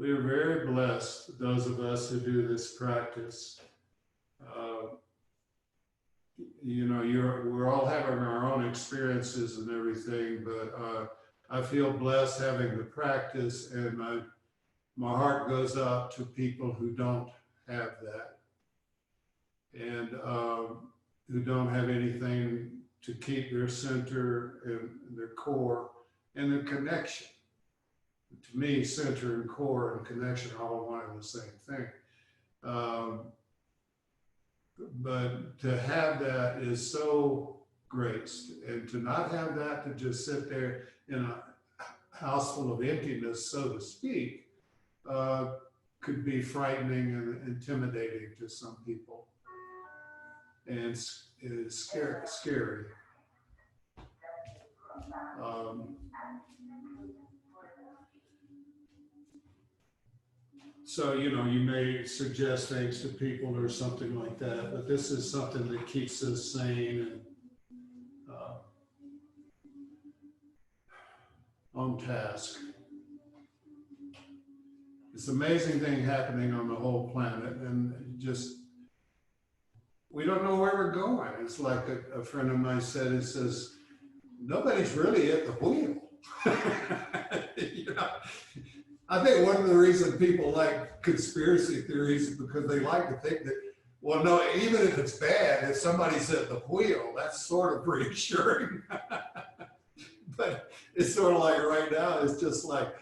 We are very blessed, those of us who do this practice. Uh, we're all having our own experiences and everything, but I feel blessed having the practice, and my heart goes out to people who don't have that, and who don't have anything to keep their center and their core and their connection. To me, center and core and connection are all one and the same thing. Um, but to have that is so great, and to not have that, to just sit there in a house full of emptiness, so to speak, could be frightening and intimidating to some people, and it's scary. Um, so, you may suggest things to people or something like that, but this is something that keeps us sane and on task. It's an amazing thing happening on the whole planet, and just, we don't know where we're going. It's like a friend of mine said, it says, nobody's really at the wheel. I think one of the reasons people like conspiracy theories is because they like to think that, well, no, even if it's bad, if somebody's at the wheel, that's sort of reassuring. But it's sort of like right now, it's just like,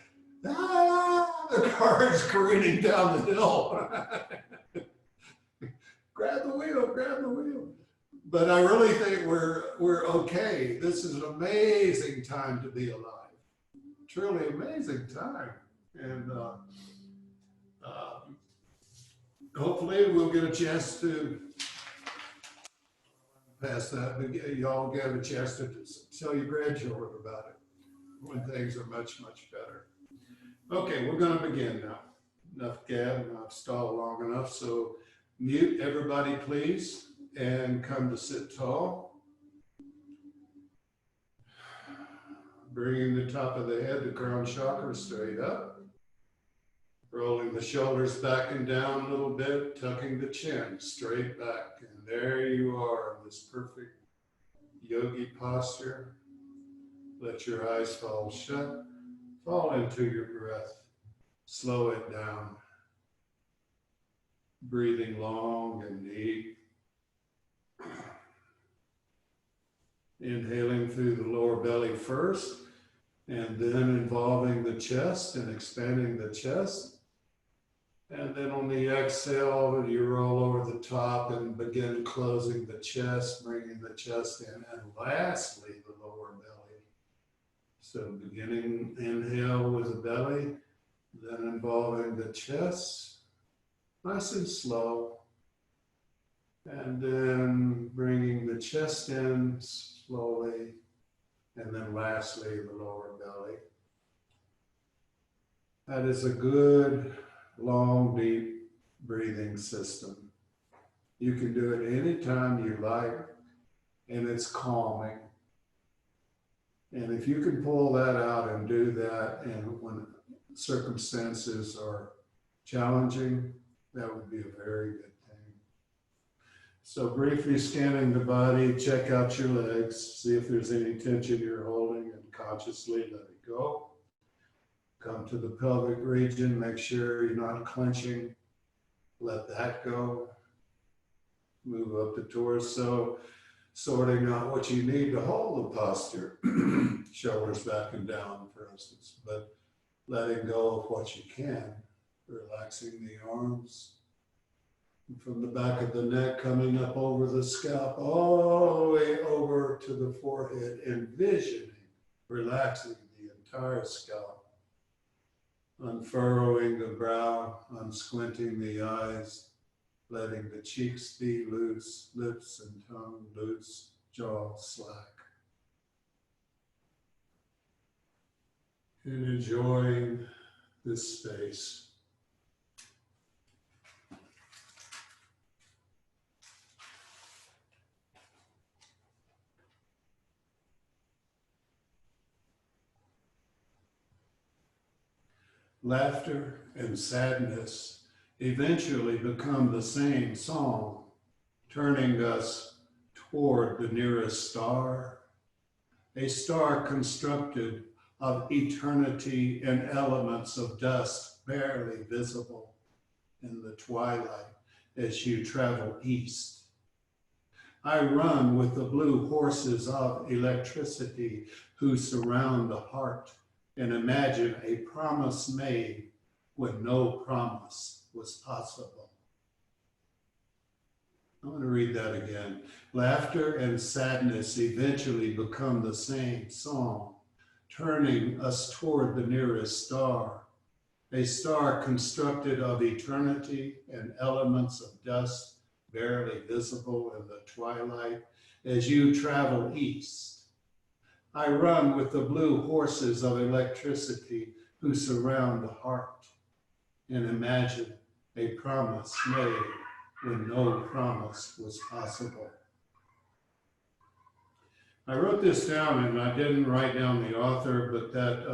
the car is careening down the hill. Grab the wheel. But I really think we're okay. This is an amazing time to be alive. Truly amazing time. And hopefully we'll get a chance to pass that, but y'all get a chance to tell your grandchildren about it when things are much, much better. Okay, we're going to begin now. Enough gab, I've stalled long enough, so mute everybody, please, and come to sit tall. Bringing the top of the head, the crown chakra, straight up. Rolling the shoulders back and down a little bit, tucking the chin straight back. And there you are in this perfect yogi posture. Let your eyes fall shut. Fall into your breath. Slow it down. Breathing long and deep. Inhaling through the lower belly first, and then involving the chest and expanding the chest. And then on the exhale, you roll over the top and begin closing the chest, bringing the chest in, and lastly, the lower belly. So beginning inhale with the belly, then involving the chest, nice and slow. And then bringing the chest in slowly, and then lastly, the lower belly. That is a good, long, deep breathing system. You can do it anytime you like, and it's calming. And if you can pull that out and do that, and when circumstances are challenging, that would be a very good thing. So briefly scanning the body, check out your legs, see if there's any tension you're holding, and consciously let it go. Come to the pelvic region, make sure you're not clenching, let that go. Move up the torso, sorting out what you need to hold the posture. Shoulders back and down, for instance, but letting go of what you can, relaxing the arms. And from the back of the neck, coming up over the scalp, all the way over to the forehead, envisioning, relaxing the entire scalp. Unfurrowing the brow, unsquinting the eyes, letting the cheeks be loose, lips and tongue loose, jaw slack. And enjoying this space. Laughter and sadness eventually become the same song, turning us toward the nearest star, a star constructed of eternity and elements of dust barely visible in the twilight as you travel east. I run with the blue horses of electricity who surround the heart and imagine a promise made when no promise was possible. I'm going to read that again. Laughter and sadness eventually become the same song, turning us toward the nearest star, a star constructed of eternity and elements of dust barely visible in the twilight as you travel east. I run with the blue horses of electricity who surround the heart and imagine a promise made when no promise was possible. I wrote this down, and I didn't write down the author, but that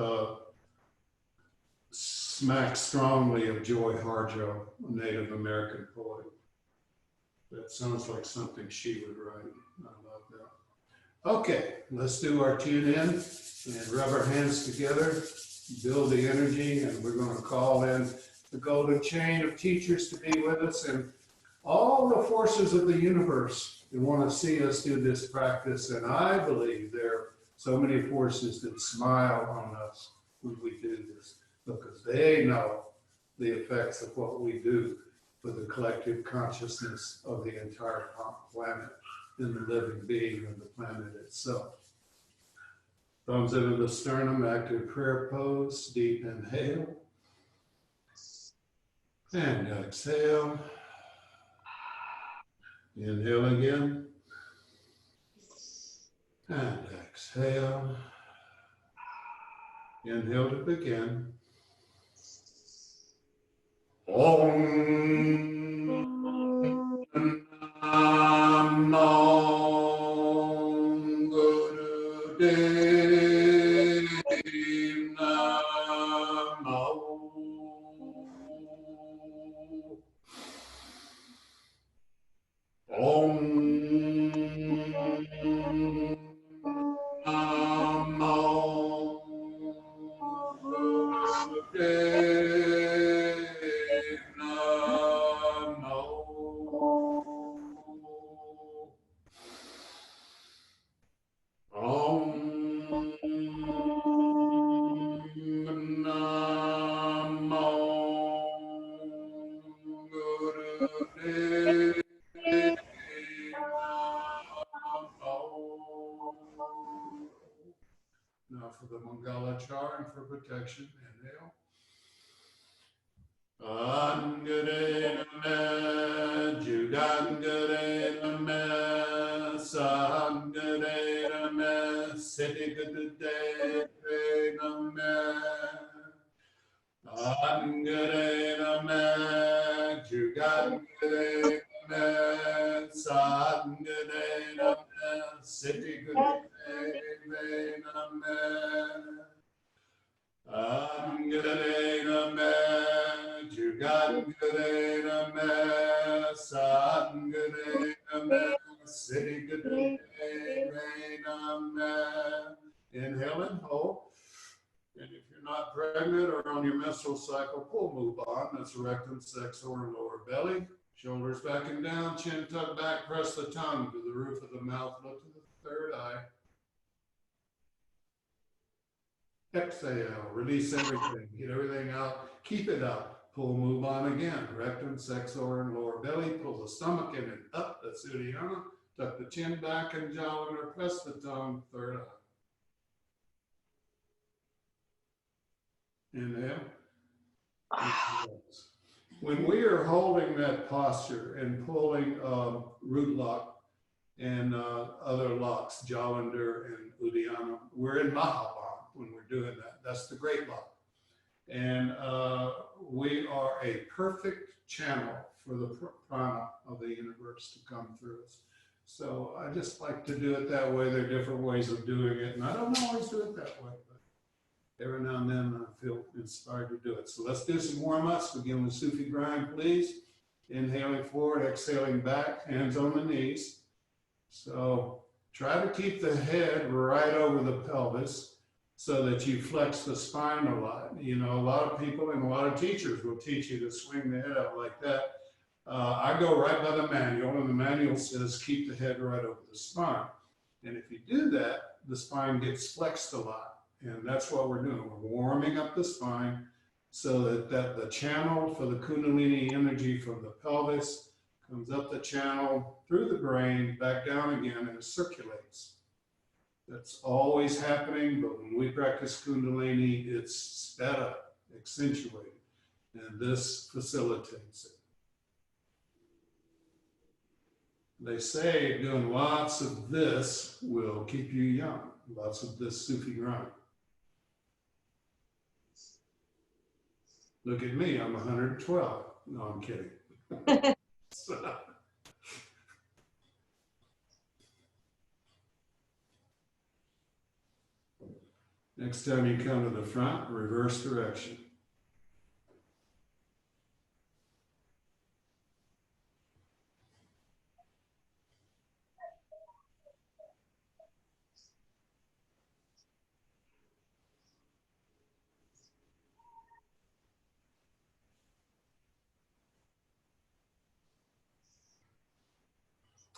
smacks strongly of Joy Harjo, a Native American poet. That sounds like something she would write. I love that. Okay, let's do our tune in and rub our hands together, build the energy, and we're going to call in the golden chain of teachers to be with us and all the forces of the universe that want to see us do this practice. And I believe there are so many forces that smile on us when we do this because they know the effects of what we do for the collective consciousness of the entire planet and the living being and the planet itself. Thumbs into the sternum, active prayer pose, deep inhale. And exhale. Inhale again. And exhale. Inhale to begin. Om Namo Gurudev Namo. Om Namo Gurudev Namo. Om Namo Gurudev. Now for the Mangala Char and for protection, inhale. Angare Name, Jugangare Name, Sangare Name, Siddhigade Name, Angare Name, Jugangare Name, Sangare Name, Siddhigade Name, Angare Name, Jugangare Name, Sangare Name, Siddhigade Name. Inhale and hold. And if you're not pregnant or on your menstrual cycle, pull move on. That's rectum, sex, or lower belly. Shoulders back and down, chin tucked back, press the tongue to the roof of the mouth, look to the third eye. Exhale, release everything, get everything out, keep it up. Pull, move on again. Rectum, sexor, and lower belly. Pull the stomach in and up, that's Uddiyana. Tuck the chin back and jawline, or press the tongue, third eye. Inhale. When we are holding that posture and pulling root lock and other locks, Jalandhar and Uddiyana, we're in Mahabam when we're doing that. That's the great lock. And we are a perfect channel for the prana of the universe to come through us. So I just like to do it that way. There are different ways of doing it, and I don't always do it that way. every now and then I feel inspired to do it. So let's do some warm-ups. Begin with Sufi grind, please. Inhaling forward, exhaling back, hands on the knees. So try to keep the head right over the pelvis so that you flex the spine a lot. You know, a lot of people and a lot of teachers will teach you to swing the head out like that. I go right by the manual, and the manual says keep the head right over the spine. And if you do that, the spine gets flexed a lot. And that's what we're doing. We're warming up the spine so that the channel for the Kundalini energy from the pelvis comes up the channel through the brain, back down again, and it circulates. That's always happening, but when we practice Kundalini, it's sped up, accentuated, and this facilitates it. They say doing lots of this will keep you young, lots of this Sufi grind. Look at me, I'm 112. No, I'm kidding. Next time you come to the front, reverse direction.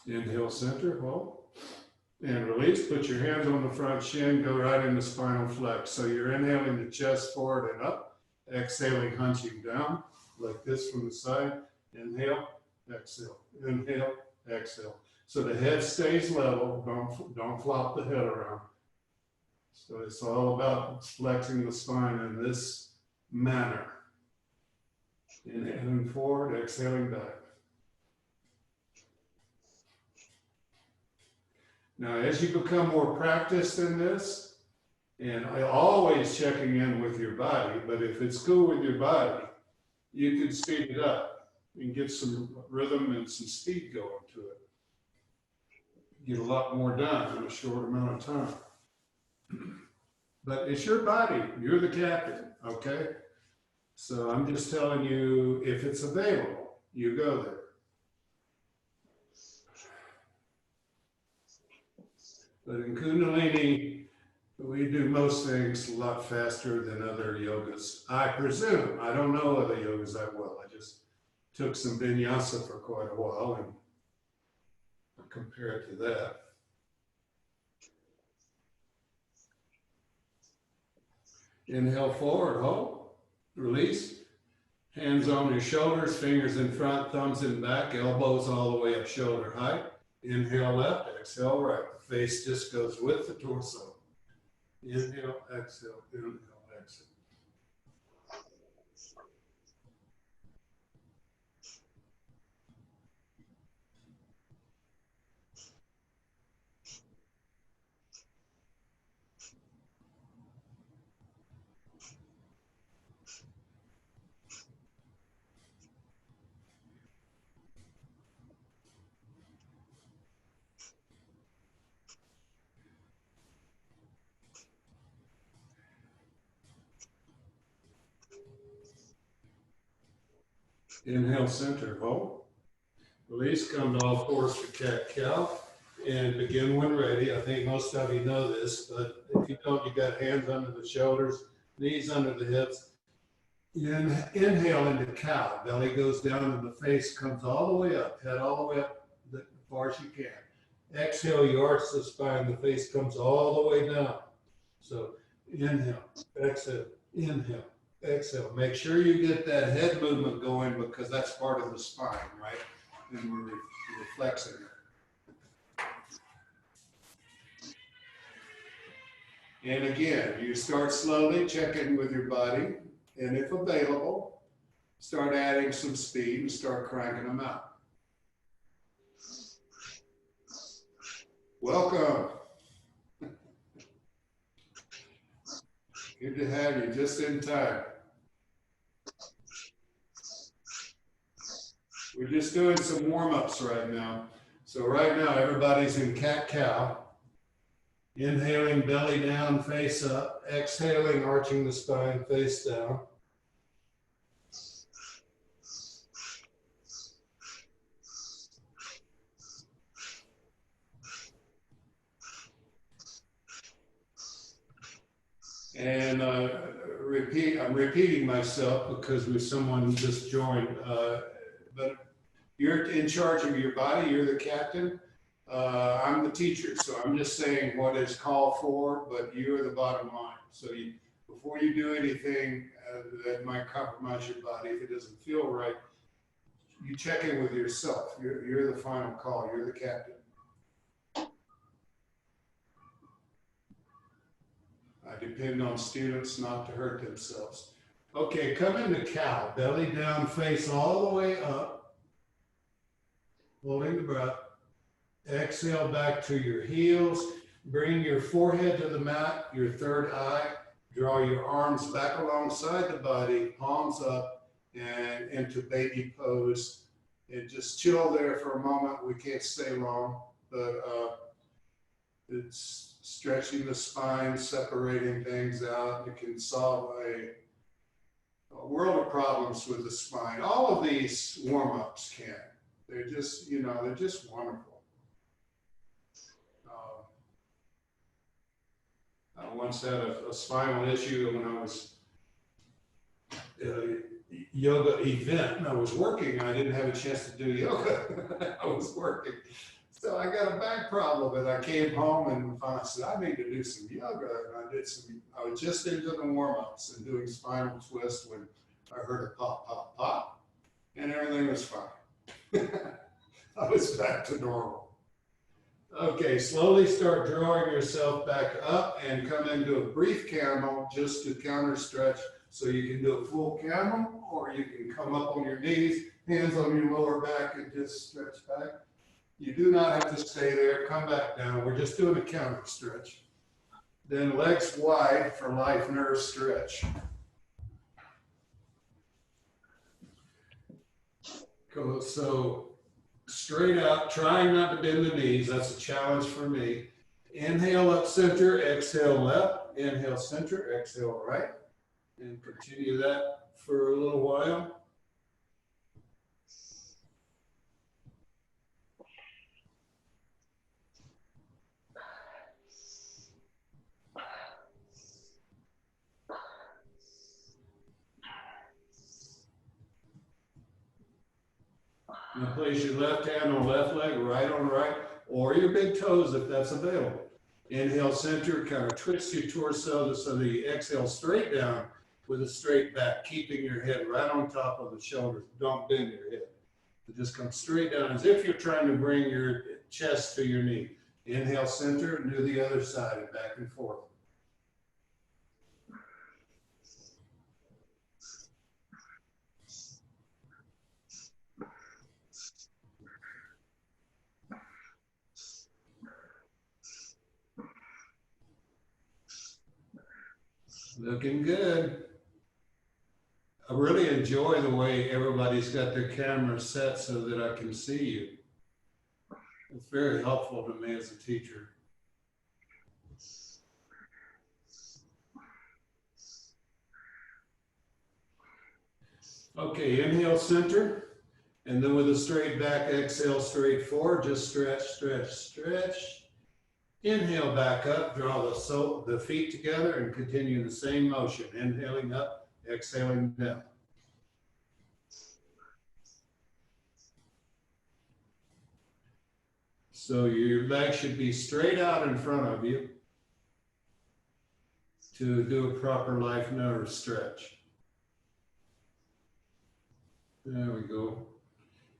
Inhale, center, hold. And release, put your hands on the front shin, go right into spinal flex. So you're inhaling the chest forward and up, exhaling, hunching down, like this from the side. Inhale, exhale, inhale, exhale. So the head stays level, don't flop the head around. So it's all about flexing the spine in this manner. Inhaling forward, exhaling back. Now, as you become more practiced in this, and I always checking in with your body, but if it's cool with your body, you can speed it up and get some rhythm and some speed going to it. Get a lot more done in a short amount of time. But it's your body, you're the captain, okay? So I'm just telling you, if it's available, you go there. But in Kundalini, we do most things a lot faster than other yogas. I presume. I don't know other yogas that well. I just took some vinyasa for quite a while and compare it to that. Inhale forward, hold, release. Hands on your shoulders, fingers in front, thumbs in back, elbows all the way up shoulder height. Inhale left, exhale right. The face just goes with the torso. Inhale, exhale, inhale, exhale. Inhale, center, hold. Release, come to all fours for cat-cow. And begin when ready. I think most of you know this, but if you don't, you got hands under the shoulders, knees under the hips. Inhale into cow. Belly goes down and the face comes all the way up, head all the way up as far as you can. Exhale, you arch the spine, the face comes all the way down. So inhale, exhale, inhale. Exhale. Make sure you get that head movement going because that's part of the spine, right? And we're flexing it. And again, you start slowly, check in with your body, and if available, start adding some speed and start cranking them out. Welcome. Good to have you just in time. We're just doing some warm-ups right now. So right now, everybody's in cat-cow. Inhaling, belly down, face up. Exhaling, arching the spine, face down. And I'm repeating myself because with someone just joined, but you're in charge of your body, you're the captain. I'm the teacher, so I'm just saying what is called for, but you're the bottom line. So before you do anything that might compromise your body, if it doesn't feel right, you check in with yourself. You're the final call, you're the captain. I depend on students not to hurt themselves. Okay, come into cow, belly down, face all the way up, holding the breath. Exhale back to your heels. Bring your forehead to the mat, your third eye. Draw your arms back alongside the body, palms up, and into baby pose. And just chill there for a moment. We can't stay long, but it's stretching the spine, separating things out. You can solve a world of problems with the spine. All of these warm-ups can. They're just, they're just wonderful. I once had a spinal issue when I was at a yoga event and I was working. I didn't have a chance to do yoga. I was working. So I got a back problem and I came home and I said, I need to do some yoga. And I was just into the warm-ups and doing spinal twist when I heard a pop, pop, pop, and everything was fine. I was back to normal. Okay, slowly start drawing yourself back up and come into a brief camel just to counter stretch. So you can do a full camel or you can come up on your knees, hands on your lower back and just stretch back. You do not have to stay there, come back down. We're just doing a counter stretch. Then legs wide for life nerve stretch. Cool. So straight up, trying not to bend the knees. That's a challenge for me. Inhale up center, exhale left. Inhale center, exhale right. And continue that for a little while. Now place your left hand on left leg, right on right, or your big toes if that's available. Inhale center, kind of twist your torso so that you exhale straight down with a straight back, keeping your head right on top of the shoulders. Don't bend your head. Just come straight down as if you're trying to bring your chest to your knee. Inhale center, and do the other side and back and forth. Looking good. I really enjoy the way everybody's got their camera set so that I can see you. It's very helpful to me as a teacher. Okay, inhale center, and then with a straight back, exhale straight forward, just stretch, stretch, stretch. Inhale back up, draw the feet together and continue the same motion. Inhaling up, exhaling down. So your legs should be straight out in front of you to do a proper life nerve stretch. There we go.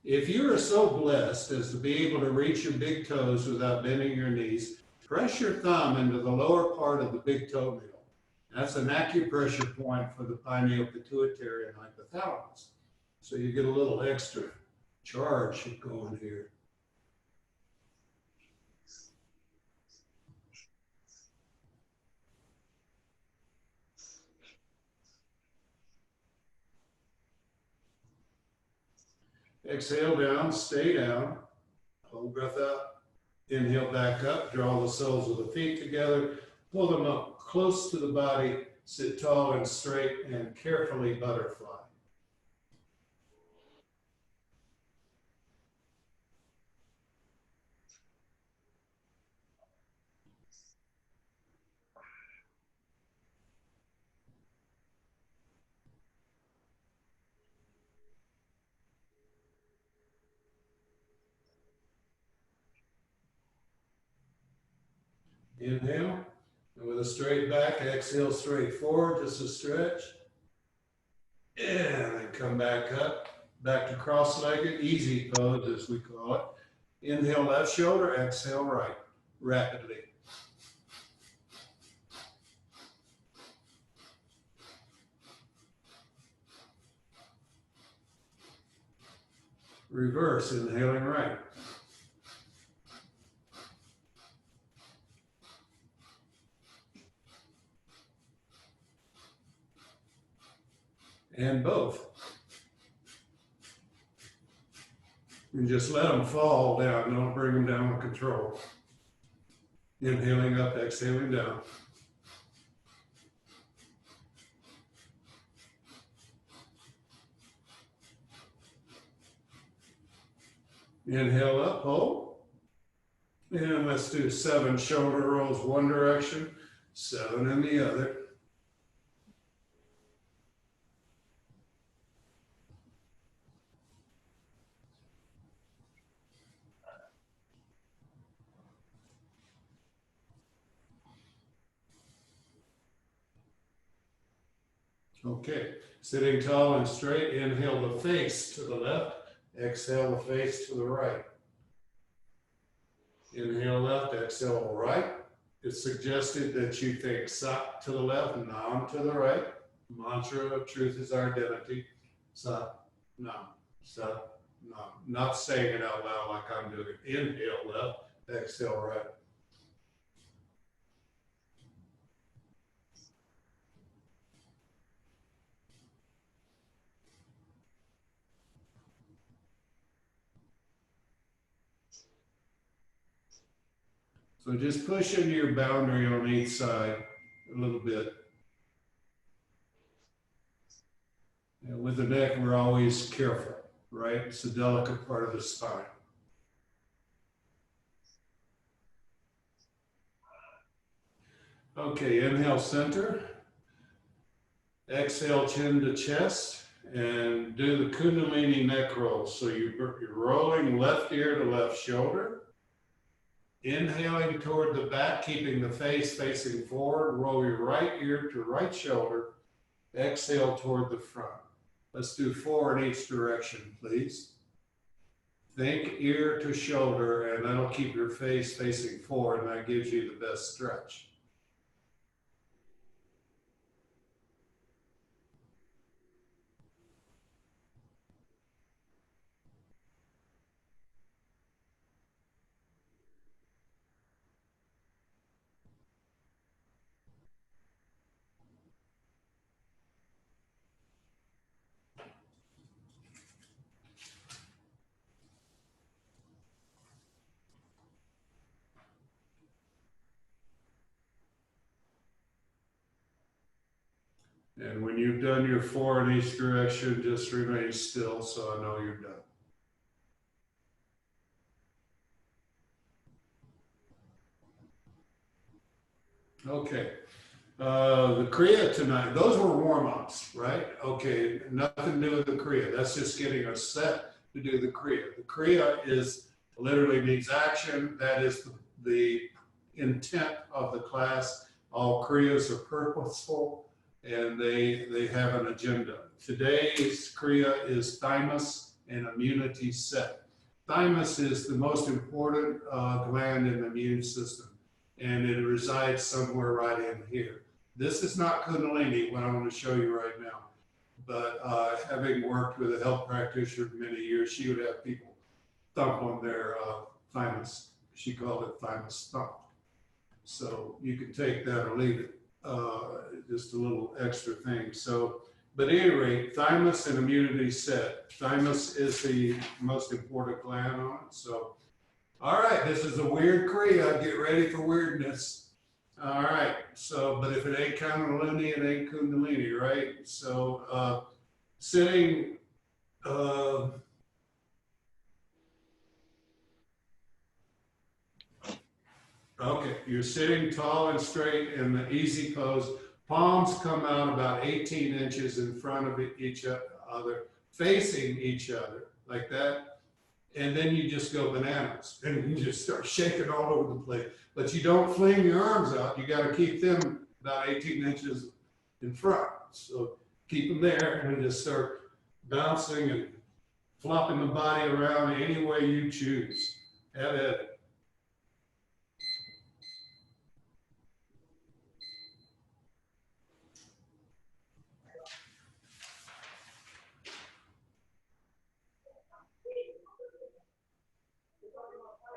If you are so blessed as to be able to reach your big toes without bending your knees, press your thumb into the lower part of the big toenail. That's an acupressure point for the pineal, pituitary, and hypothalamus. So you get a little extra charge going here. Exhale down, stay down, hold breath up. Inhale back up, draw the soles of the feet together, pull them up close to the body, sit tall and straight, and carefully butterfly. Inhale, and with a straight back, exhale straight forward, just a stretch. And then come back up, back to cross-legged, easy pose as we call it. Inhale left shoulder, exhale right, rapidly. Reverse, inhaling right. And both. And just let them fall down, don't bring them down with control. Inhaling up, exhaling down. Inhale up, hold. And let's do 7 shoulder rolls one direction, 7 in the other. Okay, sitting tall and straight, inhale the face to the left, exhale the face to the right. Inhale left, exhale right. It's suggested that you think Sat to the left, Nam to the right. Mantra of truth is our identity. Sat, Nam, Sat, Nam. Not saying it out loud like I'm doing. Inhale left, exhale right. So just push into your boundary on each side a little bit. And with the neck, we're always careful, right? It's a delicate part of the spine. Okay, inhale center. Exhale chin to chest. And do the Kundalini neck roll. So you're rolling left ear to left shoulder. Inhaling toward the back, keeping the face facing forward. Roll your right ear to right shoulder. Exhale toward the front. Let's do 4 in each direction, please. Think ear to shoulder, and that'll keep your face facing forward, and that gives you the best stretch. And when you've done your 4 in each direction, just remain still so I know you're done. Okay. The Kriya tonight, those were warm-ups, right? Okay, nothing to do with the Kriya. That's just getting us set to do the Kriya. The Kriya is literally needs action. That is the intent of the class. All Kriyas are purposeful and they have an agenda. Today's Kriya is thymus and immunity set. Thymus is the most important gland in the immune system, and it resides somewhere right in here. This is not Kundalini, what I want to show you right now. But having worked with a health practitioner for many years, she would have people thump on their thymus. She called it thymus thump. So you can take that or leave it. Just a little extra thing. So, but at any rate, thymus and immunity set. Thymus is the most important gland on it. So All right, this is a weird Kriya. Get ready for weirdness. All right, so, but if it ain't Kundalini, it ain't Kundalini, right? So, sitting, uh, okay, you're sitting tall and straight in the easy pose. Palms come out about 18 inches in front of each other, facing each other, like that. And then you just go bananas and you just start shaking all over the place. But you don't fling your arms out. You got to keep them about 18 inches in front. So keep them there and just start bouncing and flopping the body around any way you choose. Have at it.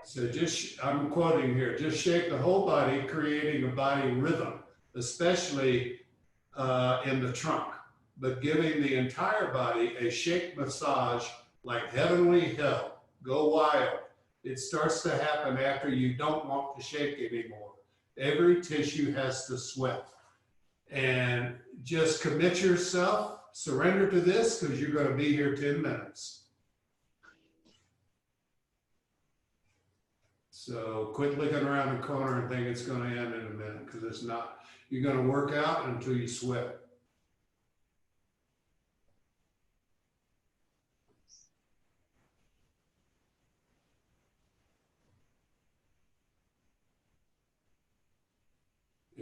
So just, I'm quoting here, just shake the whole body, creating a body rhythm, especially in the trunk, but giving the entire body a shake massage like heavenly hell. Go wild. It starts to happen after you don't want to shake anymore. Every tissue has to sweat. And just commit yourself, surrender to this because you're going to be here 10 minutes. So quit looking around the corner and think it's going to end in a minute because it's not. You're going to work out until you sweat.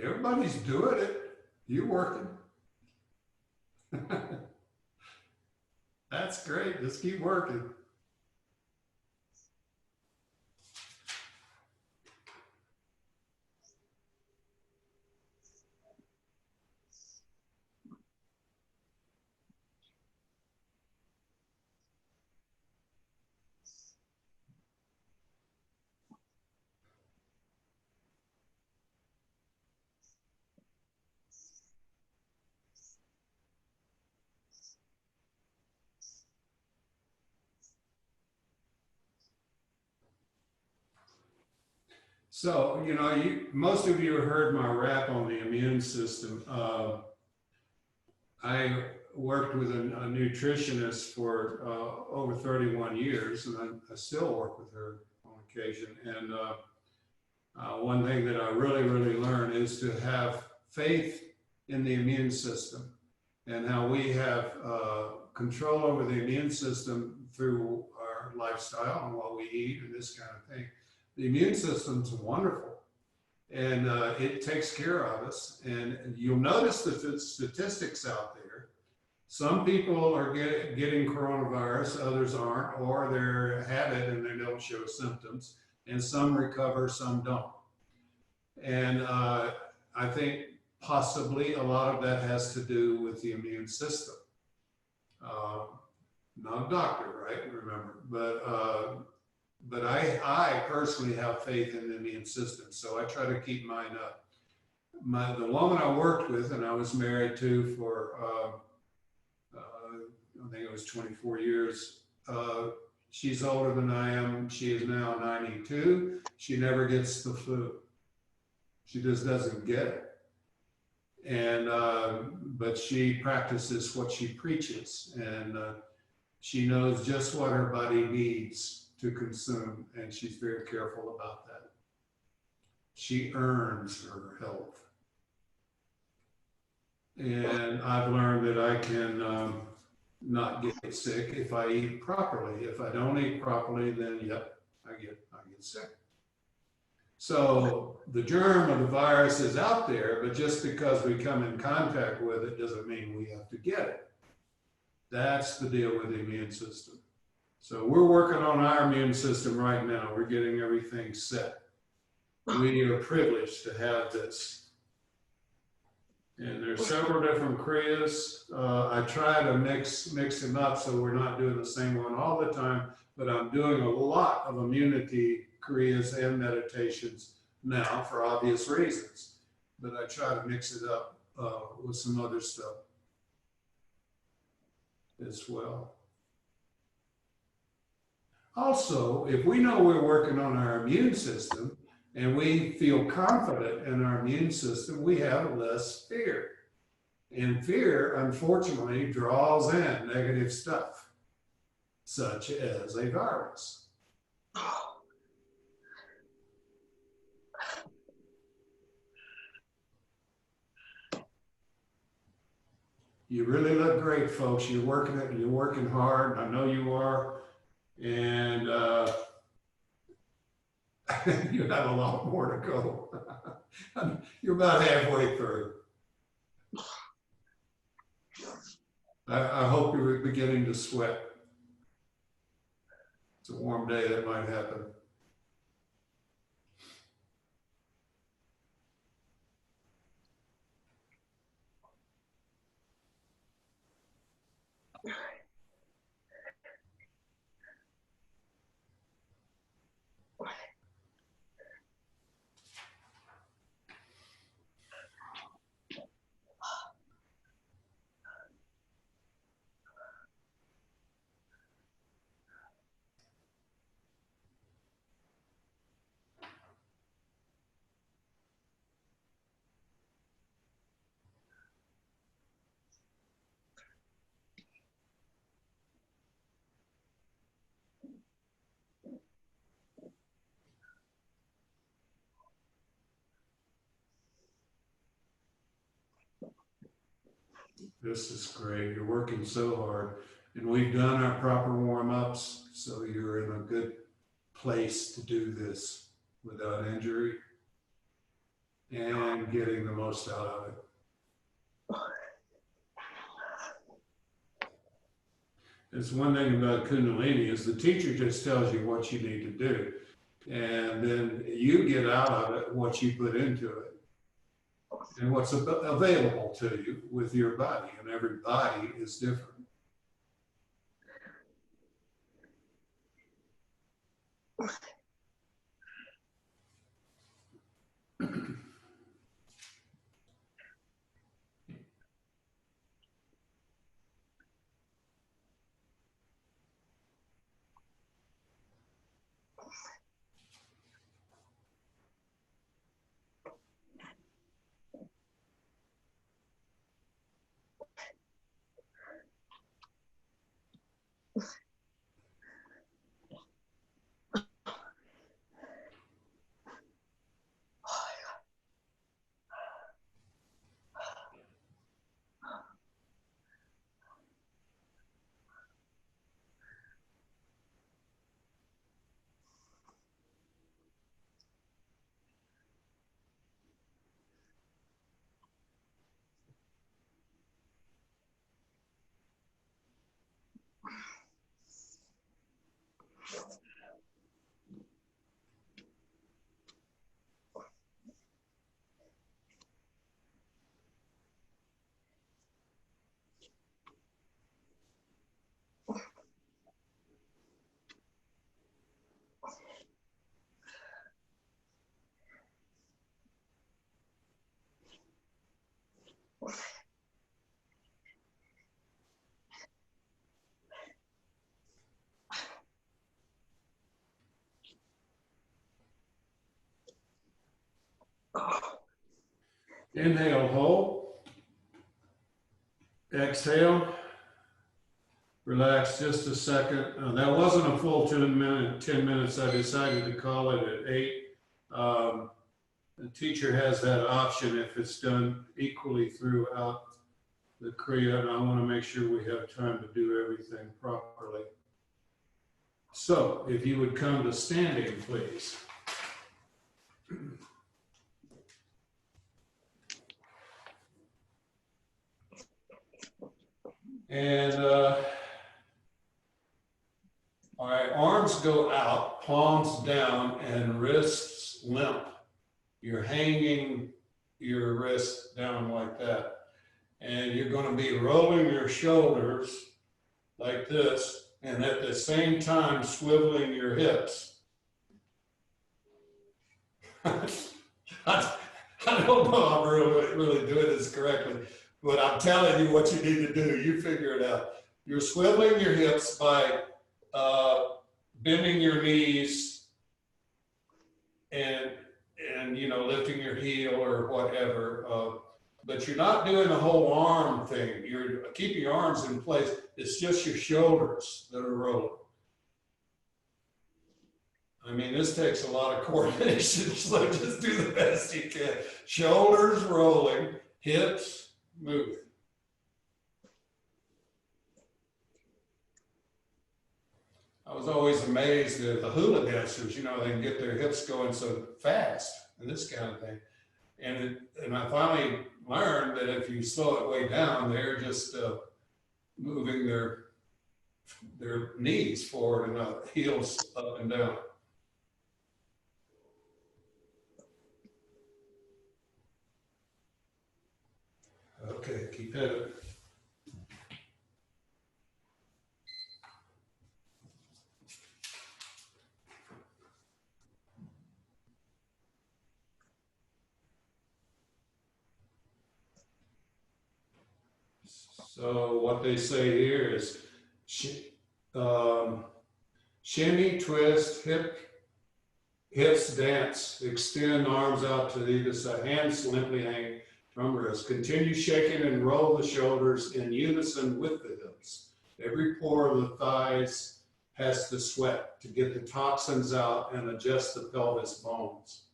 Everybody's doing it. You're working. That's great. Just keep working. So, most of you have heard my rap on the immune system. I worked with a nutritionist for over 31 years, and I still work with her on occasion. And one thing that I really, really learned is to have faith in the immune system and how we have control over the immune system through our lifestyle and what we eat and this kind of thing. The immune system's wonderful and it takes care of us. And you'll notice the statistics out there. Some people are getting coronavirus, others aren't, or they have it and they don't show symptoms. And some recover, some don't. And I think possibly a lot of that has to do with the immune system. Not a doctor, right? Remember, but I personally have faith in the immune system, so I try to keep mine up. The woman I worked with, and I was married to for I think it was 24 years. She's older than I am. She is now 92. She never gets the flu. She just doesn't get it. And but she practices what she preaches, and she knows just what her body needs to consume, and she's very careful about that. She earns her health. And I've learned that I can not get sick if I eat properly. If I don't eat properly, then yep, I get sick. So the germ of the virus is out there, but just because we come in contact with it doesn't mean we have to get it. That's the deal with the immune system. So we're working on our immune system right now. We're getting everything set. We are privileged to have this. And there's several different kriyas. I try to mix them up so we're not doing the same one all the time, but I'm doing a lot of immunity kriyas and meditations now for obvious reasons. But I try to mix it up with some other stuff as well. Also, if we know we're working on our immune system and we feel confident in our immune system, we have less fear. And fear, unfortunately, draws in negative stuff, such as a virus. You really look great, folks. You're working it and you're working hard. I know you are. And you have a lot more to go. You're about halfway through. I hope you're beginning to sweat. It's a warm day, that might happen. This is great. You're working so hard. And we've done our proper warm-ups, so you're in a good place to do this without injury and getting the most out of it. It's one thing about Kundalini is the teacher just tells you what you need to do. And then you get out of it what you put into it and what's available to you with your body. And every body is different. Inhale, hold. Exhale. Relax just a second. That wasn't a full 10 minutes. I decided to call it at 8. The teacher has that option if it's done equally throughout the Kriya, and I want to make sure we have time to do everything properly. So, if you would come to standing, please. And all right, arms go out, palms down, and wrists limp. You're hanging your wrist down like that. And you're going to be rolling your shoulders like this, and at the same time swiveling your hips. I don't know I'm really doing this correctly, but I'm telling you what you need to do. You figure it out. You're swiveling your hips by bending your knees and you know, lifting your heel or whatever. But you're not doing the whole arm thing. You're keeping your arms in place. It's just your shoulders that are rolling. I mean, this takes a lot of coordination, so just do the best you can. Shoulders rolling, hips moving. I was always amazed at the hula dancers, you know, they can get their hips going so fast and this kind of thing. And I finally learned that if you slow it way down, they're just moving their knees forward and up, heels up and down. Okay, keep headed. So what they say here is shimmy, twist, hips dance, extend arms out to either side, hands limply hang from wrist. Continue shaking and roll the shoulders in unison with the hips. Every pore of the thighs has to sweat to get the toxins out and adjust the pelvis bones.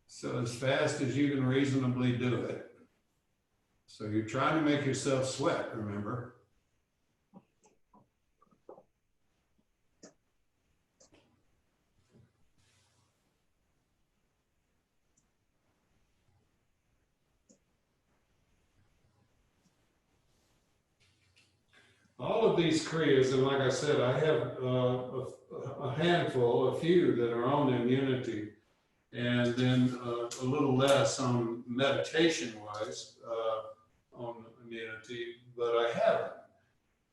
So as fast as you can reasonably do it. So you're trying to make yourself sweat, remember? All of these Kriyas, and like I said, I have a handful, a few that are on immunity, and then a little less on meditation-wise on immunity, but I haven't.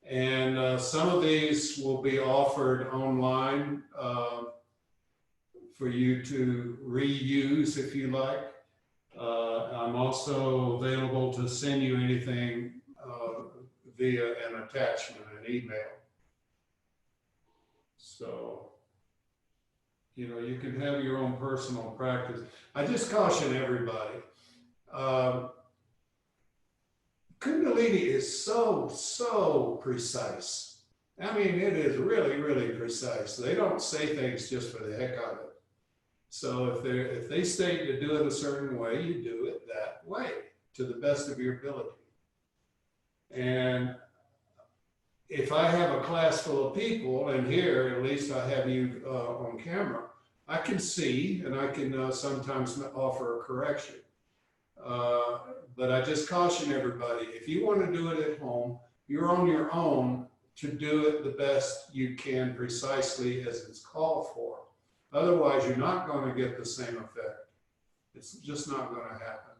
And some of these will be offered online for you to reuse if you like. I'm also available to send you anything via an attachment, an email. So, you know, you can have your own personal practice. I just caution everybody. Kundalini is so precise. I mean, it is really precise. They don't say things just for the heck of it. So if they state to do it a certain way, you do it that way to the best of your ability. And if I have a class full of people, and here at least I have you on camera, I can see and I can sometimes offer a correction. But I just caution everybody, if you want to do it at home, you're on your own to do it the best you can precisely as it's called for. Otherwise, you're not going to get the same effect. It's just not going to happen.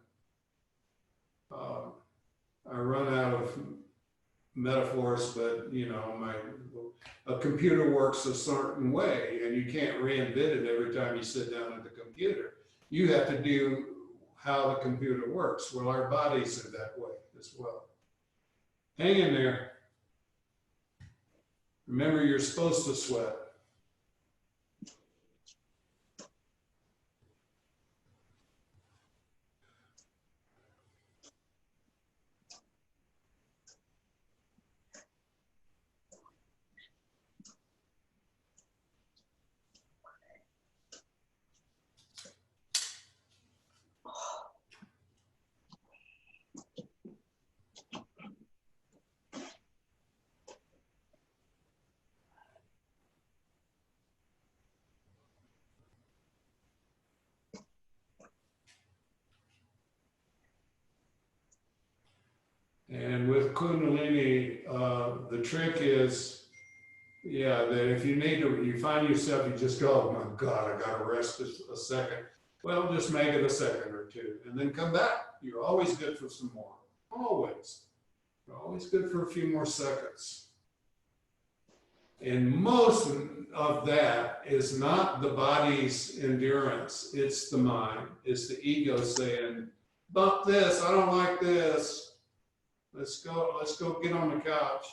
I run out of metaphors, but you know, a computer works a certain way, and you can't reinvent it every time you sit down at the computer. You have to do how the computer works. Well, our bodies are that way as well. Hang in there. Remember, you're supposed to sweat. And with Kundalini, the trick is, yeah, that if you need to, you find yourself, you just go, oh my God, I got to rest a second. Well, just make it a second or two and then come back. You're always good for some more. Always. You're always good for a few more seconds. And most of that is not the body's endurance, it's the mind, it's the ego saying, bump this, I don't like this. Let's go get on the couch.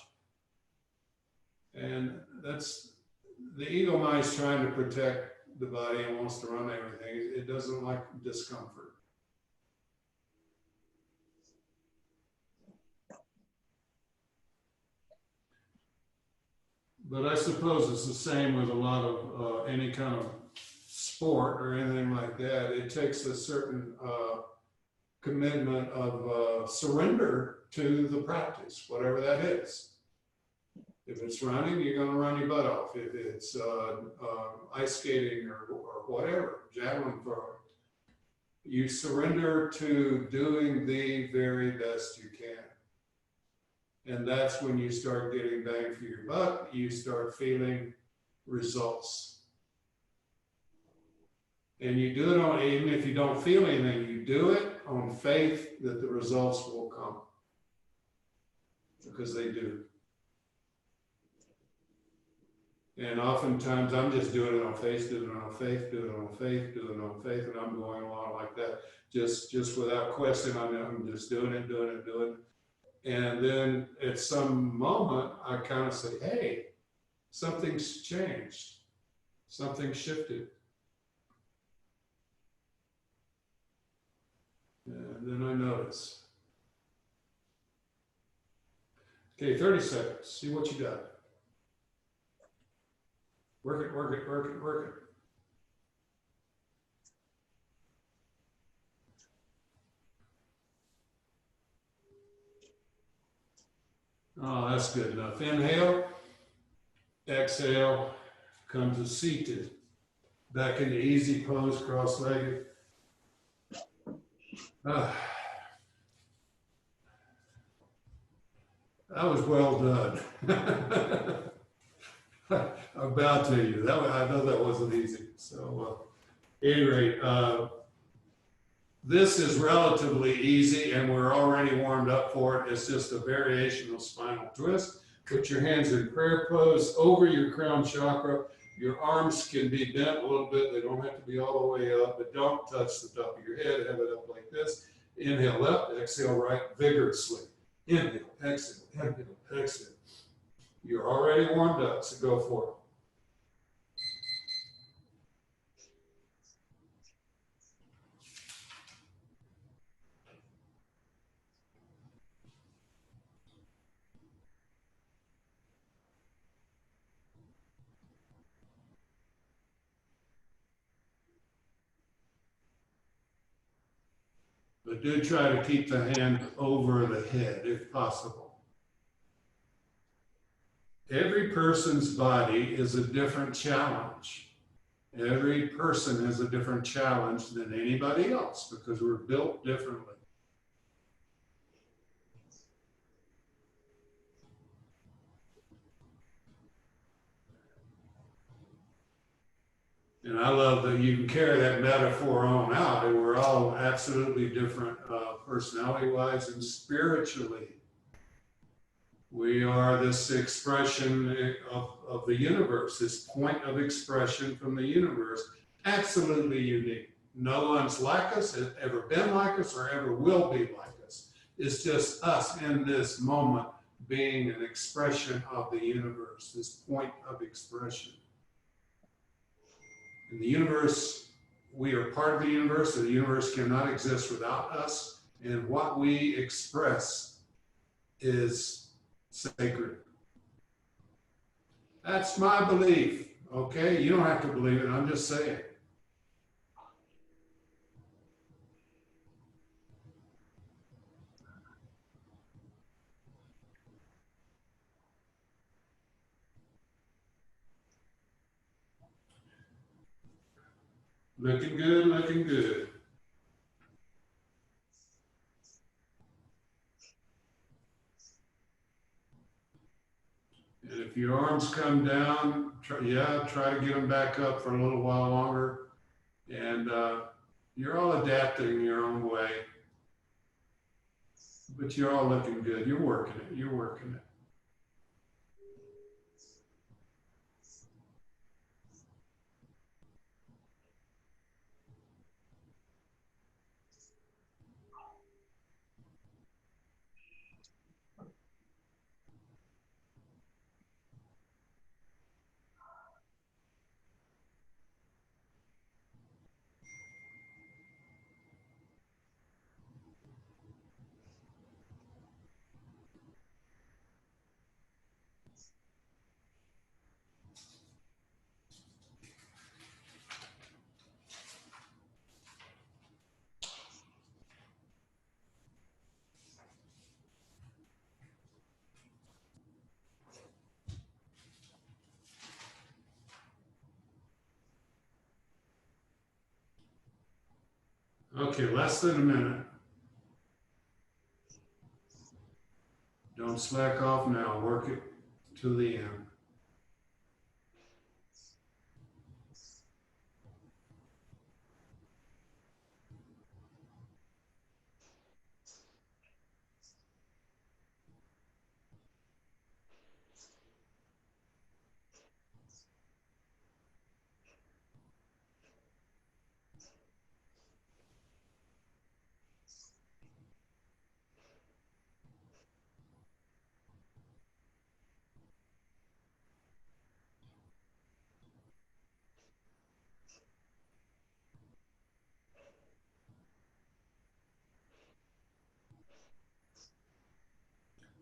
And that's the ego mind's trying to protect the body and wants to run everything. It doesn't like discomfort. But I suppose it's the same with a lot of any kind of sport or anything like that. It takes a certain commitment of surrender to the practice, whatever that is. If it's running, you're going to run your butt off. If it's ice skating or whatever, javelin throwing, you surrender to doing the very best you can. And that's when you start getting bang for your buck. You start feeling results. And you do it on, even if you don't feel anything, you do it on faith that the results will come. Because they do. And oftentimes I'm just doing it on faith, doing it on faith, doing it on faith, doing it on faith, and I'm going along like that, just without question. I'm just doing it. And then at some moment, I kind of say, hey, something's changed. Something shifted. And then I notice. Okay, 30 seconds. See what you got. Work it. Oh, that's good enough. Inhale, exhale, come to seated. Back into easy pose, cross-legged. That was well done. I bow to you. I know that wasn't easy. So, at any rate, this is relatively easy, and we're already warmed up for it. It's just a variation of spinal twist. Put your hands in prayer pose over your crown chakra. Your arms can be bent a little bit. They don't have to be all the way up, but don't touch the top of your head. Have it up like this. Inhale left, exhale right, vigorously. Inhale, exhale. You're already warmed up, so go for it. But do try to keep the hand over the head if possible. Every person's body is a different challenge. Every person has a different challenge than anybody else because we're built differently. And I love that you can carry that metaphor on out. And we're all absolutely different personality-wise and spiritually. We are this expression of the universe, this point of expression from the universe, absolutely unique. No one's like us, has ever been like us, or ever will be like us. It's just us in this moment being an expression of the universe, this point of expression. In the universe, we are part of the universe, and the universe cannot exist without us, and what we express is sacred. That's my belief, okay? You don't have to believe it, I'm just saying. Looking good, looking good. And if your arms come down, try to get them back up for a little while longer. And you're all adapting your own way. But you're all looking good. You're working it. Okay, less than a minute. Don't slack off now. Work it to the end.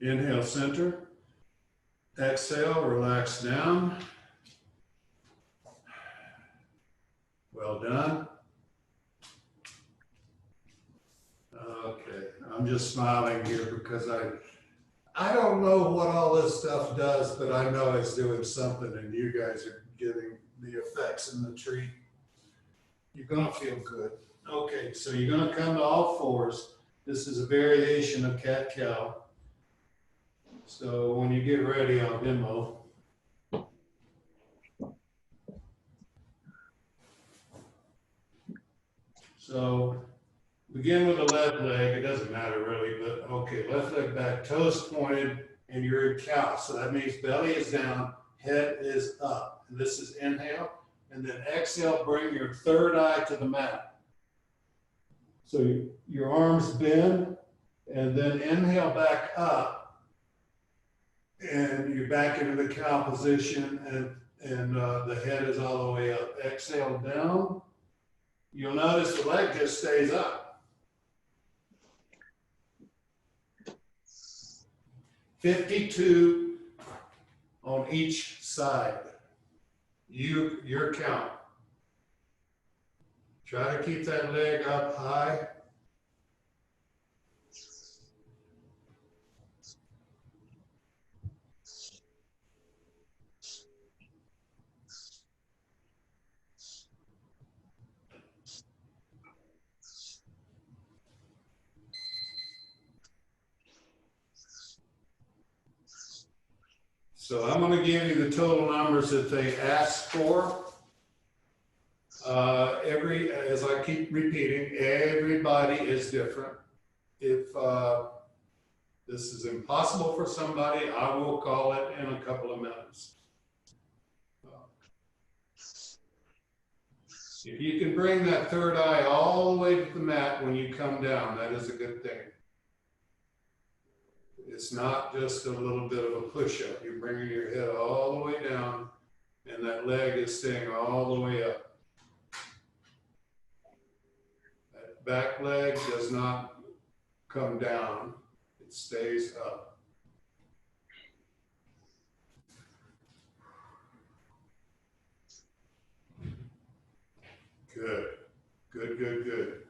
Inhale, center. Exhale, relax down. Well done. Okay, I'm just smiling here because I don't know what all this stuff does, but I know it's doing something, and you guys are getting the effects in the treat. You're gonna feel good. Okay, so you're gonna come to all fours. This is a variation of cat-cow. So when you get ready, I'll demo. So begin with the left leg. It doesn't matter really, but okay, left leg back, toes pointed, and you're in cow. So that means belly is down, head is up. And this is inhale. And then exhale, bring your third eye to the mat. So your arms bend, and then inhale back up. And you're back into the cow position, and the head is all the way up. Exhale down. You'll notice the leg just stays up. 52 on each side. Your count. Try to keep that leg up high. So I'm going to give you the total numbers that they asked for. As I keep repeating, everybody is different. If this is impossible for somebody, I will call it in a couple of minutes. If you can bring that third eye all the way to the mat when you come down, that is a good thing. It's not just a little bit of a push-up. You're bringing your head all the way down, and that leg is staying all the way up. That back leg does not come down. It stays up. Good. Good, good, good.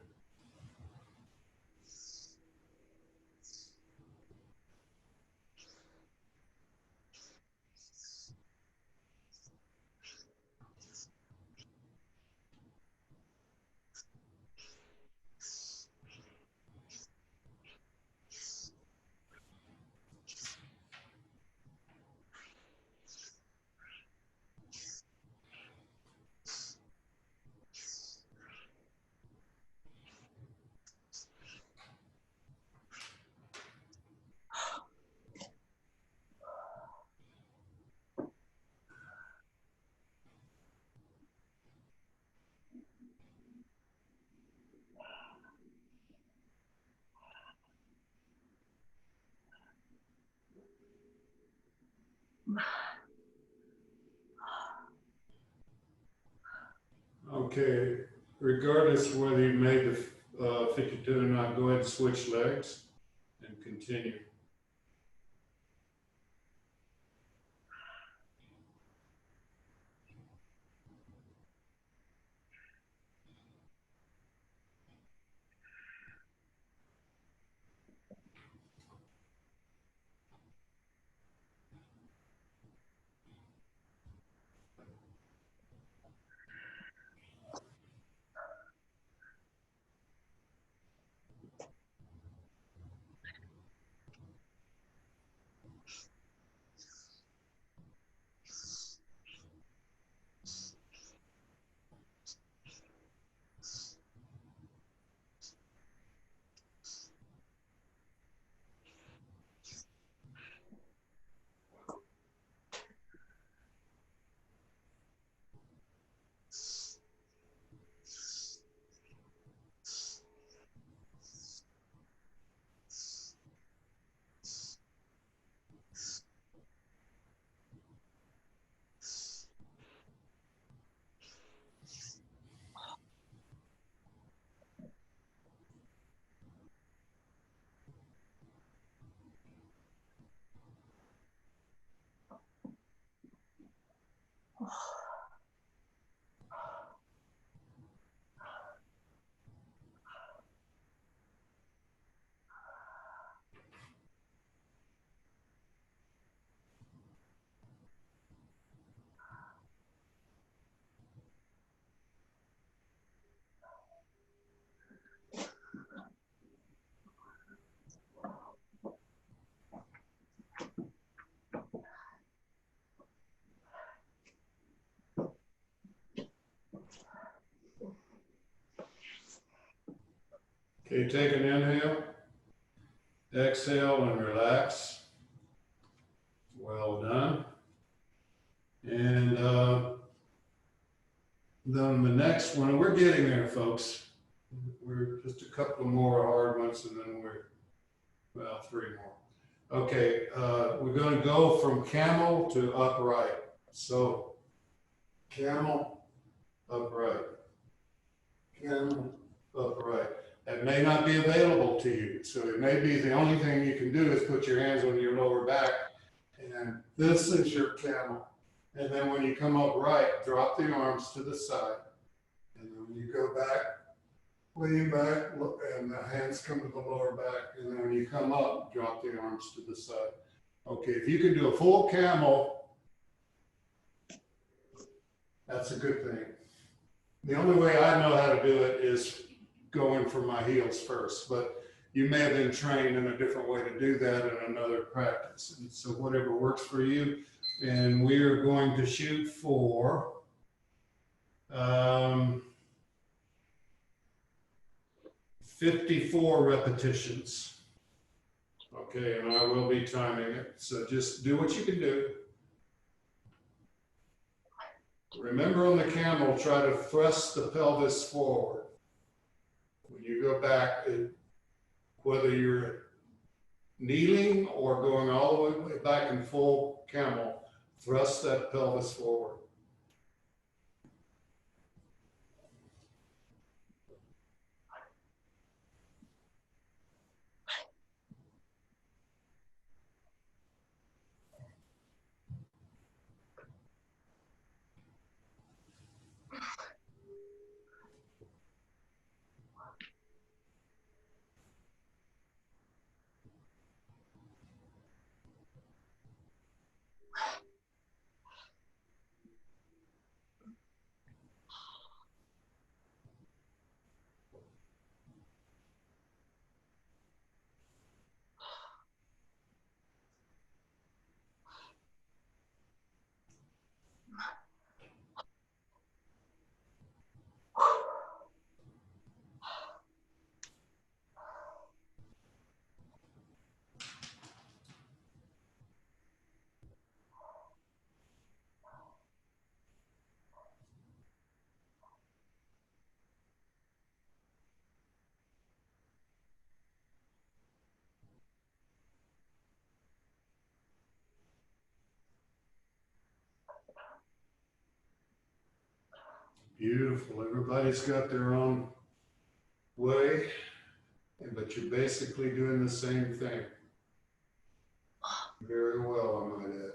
Okay, regardless of whether you made the 52 or not, go ahead and switch legs and continue. Okay, take an inhale, exhale, and relax. Well done. And then the next one, we're getting there, folks. We're just a couple more hard ones, and then well, 3 more. Okay, we're going to go from camel to upright. So, camel, upright. Camel, upright. That may not be available to you. So it may be the only thing you can do is put your hands on your lower back. And this is your camel. And then when you come upright, drop the arms to the side. And then when you go back, lean back, and the hands come to the lower back. And then when you come up, drop the arms to the side. Okay, if you can do a full camel, that's a good thing. The only way I know how to do it is going for my heels first, but you may have been trained in a different way to do that in another practice. And so whatever works for you. And we are going to shoot for 54 repetitions. Okay, and I will be timing it. So just do what you can do. Remember on the camel, try to thrust the pelvis forward. When you go back, whether you're kneeling or going all the way back in full camel, thrust that pelvis forward. Beautiful. Everybody's got their own way, but you're basically doing the same thing. Very well, I might add.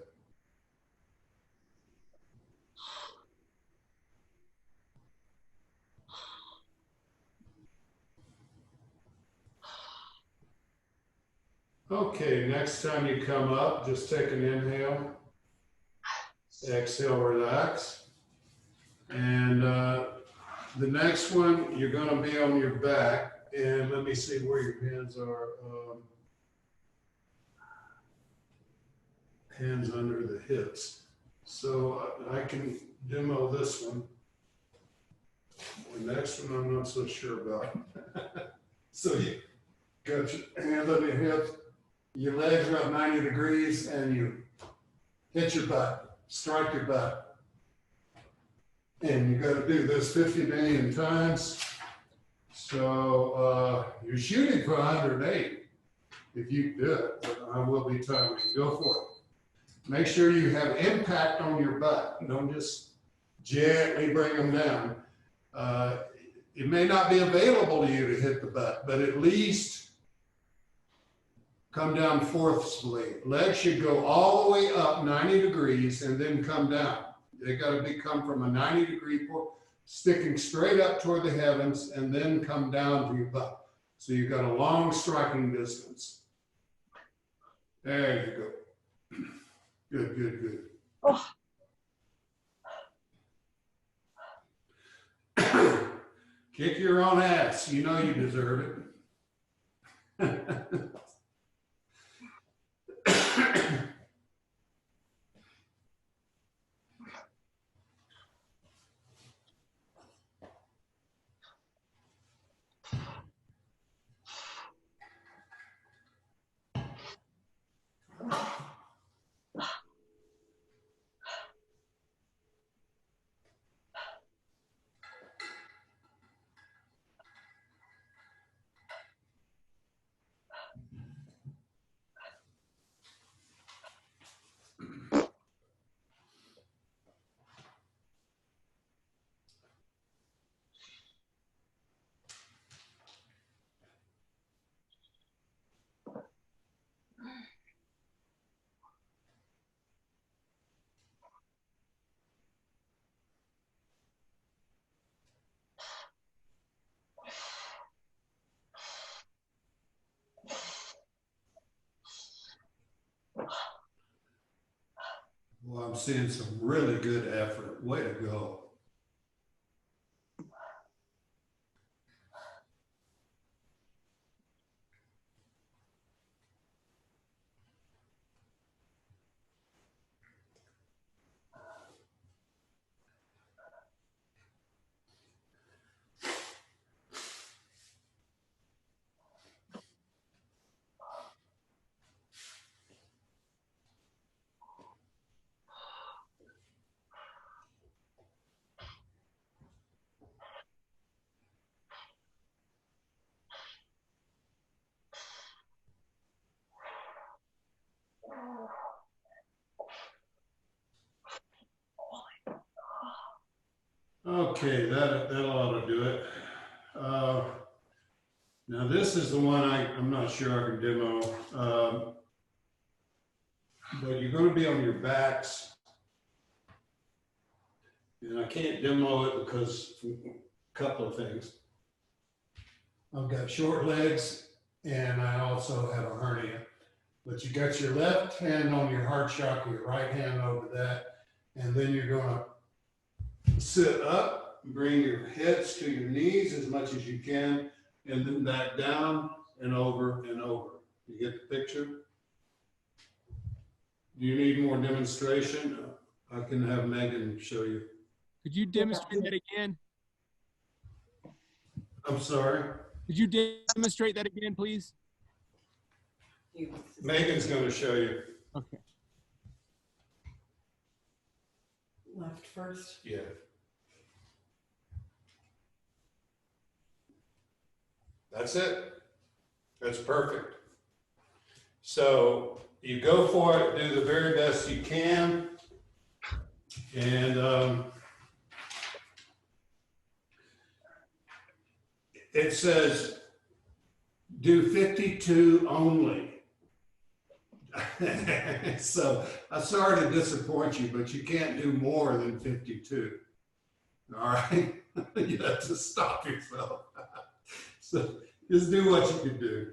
Okay, next time you come up, just take an inhale, exhale, relax. And the next one, you're going to be on your back. And let me see where your hands are. Hands under the hips. So I can demo this one. The next one I'm not so sure about. So you got your hands under your hips, your legs are up 90 degrees, and you hit your butt, strike your butt. And you got to do this 50 million times. So you're shooting for 108 if you do it, but I will be timing. Go for it. Make sure you have impact on your butt. Don't just gently bring them down. It may not be available to you to hit the butt, but at least come down forcefully. Legs should go all the way up 90 degrees and then come down. They got to come from a 90-degree point, sticking straight up toward the heavens, and then come down to your butt. So you've got a long striking distance. There you go. Good, good, good. Oh. Kick your own ass. You know you deserve it. Well, I'm seeing some really good effort. Way to go. Okay, that ought to do it. Now this is the one I'm not sure I can demo, but you're going to be on your backs, and I can't demo it because a couple of things. I've got short legs, and I also have a hernia. But you got your left hand on your heart chakra, your right hand over that, and then you're going to sit up, bring your hips to your knees as much as you can, and then back down and over and over. You get the picture? Do you need more demonstration? I can have Megan show you. Could you demonstrate that again? I'm sorry? Could you demonstrate that again, please? Megan's going to show you. Okay. Left first. Yeah. That's it. That's perfect. So you go for it, do the very best you can. And it says do 52 only. So I'm sorry to disappoint you, but you can't do more than 52. All right? You have to stop yourself. So just do what you can do.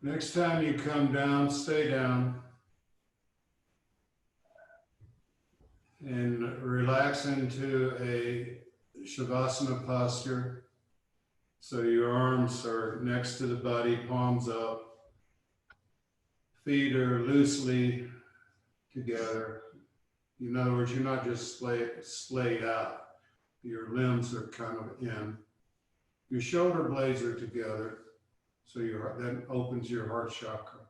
Next time you come down, stay down and relax into a Shavasana posture. So your arms are next to the body, palms up. Feet are loosely together. In other words, you're not just splayed out. Your limbs are kind of in. Your shoulder blades are together, so that opens your heart chakra.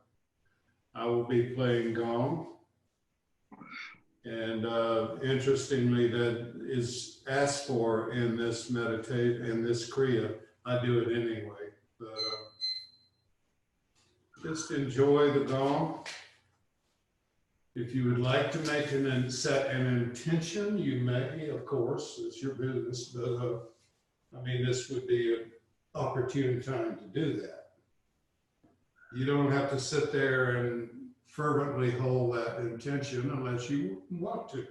I will be playing gong, and interestingly, that is asked for in this meditation, in this kriya. I do it anyway, but just enjoy the gong. If you would like to make set an intention, you may, of course, it's your business, but I mean, this would be an opportune time to do that. You don't have to sit there and fervently hold that intention unless you want to.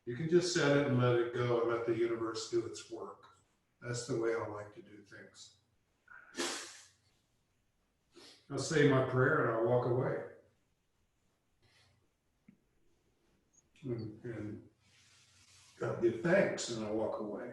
You can just set it and let it go and let the universe do its work. That's the way I like to do things. I'll say my prayer and I'll walk away. And I'll give thanks and I'll walk away.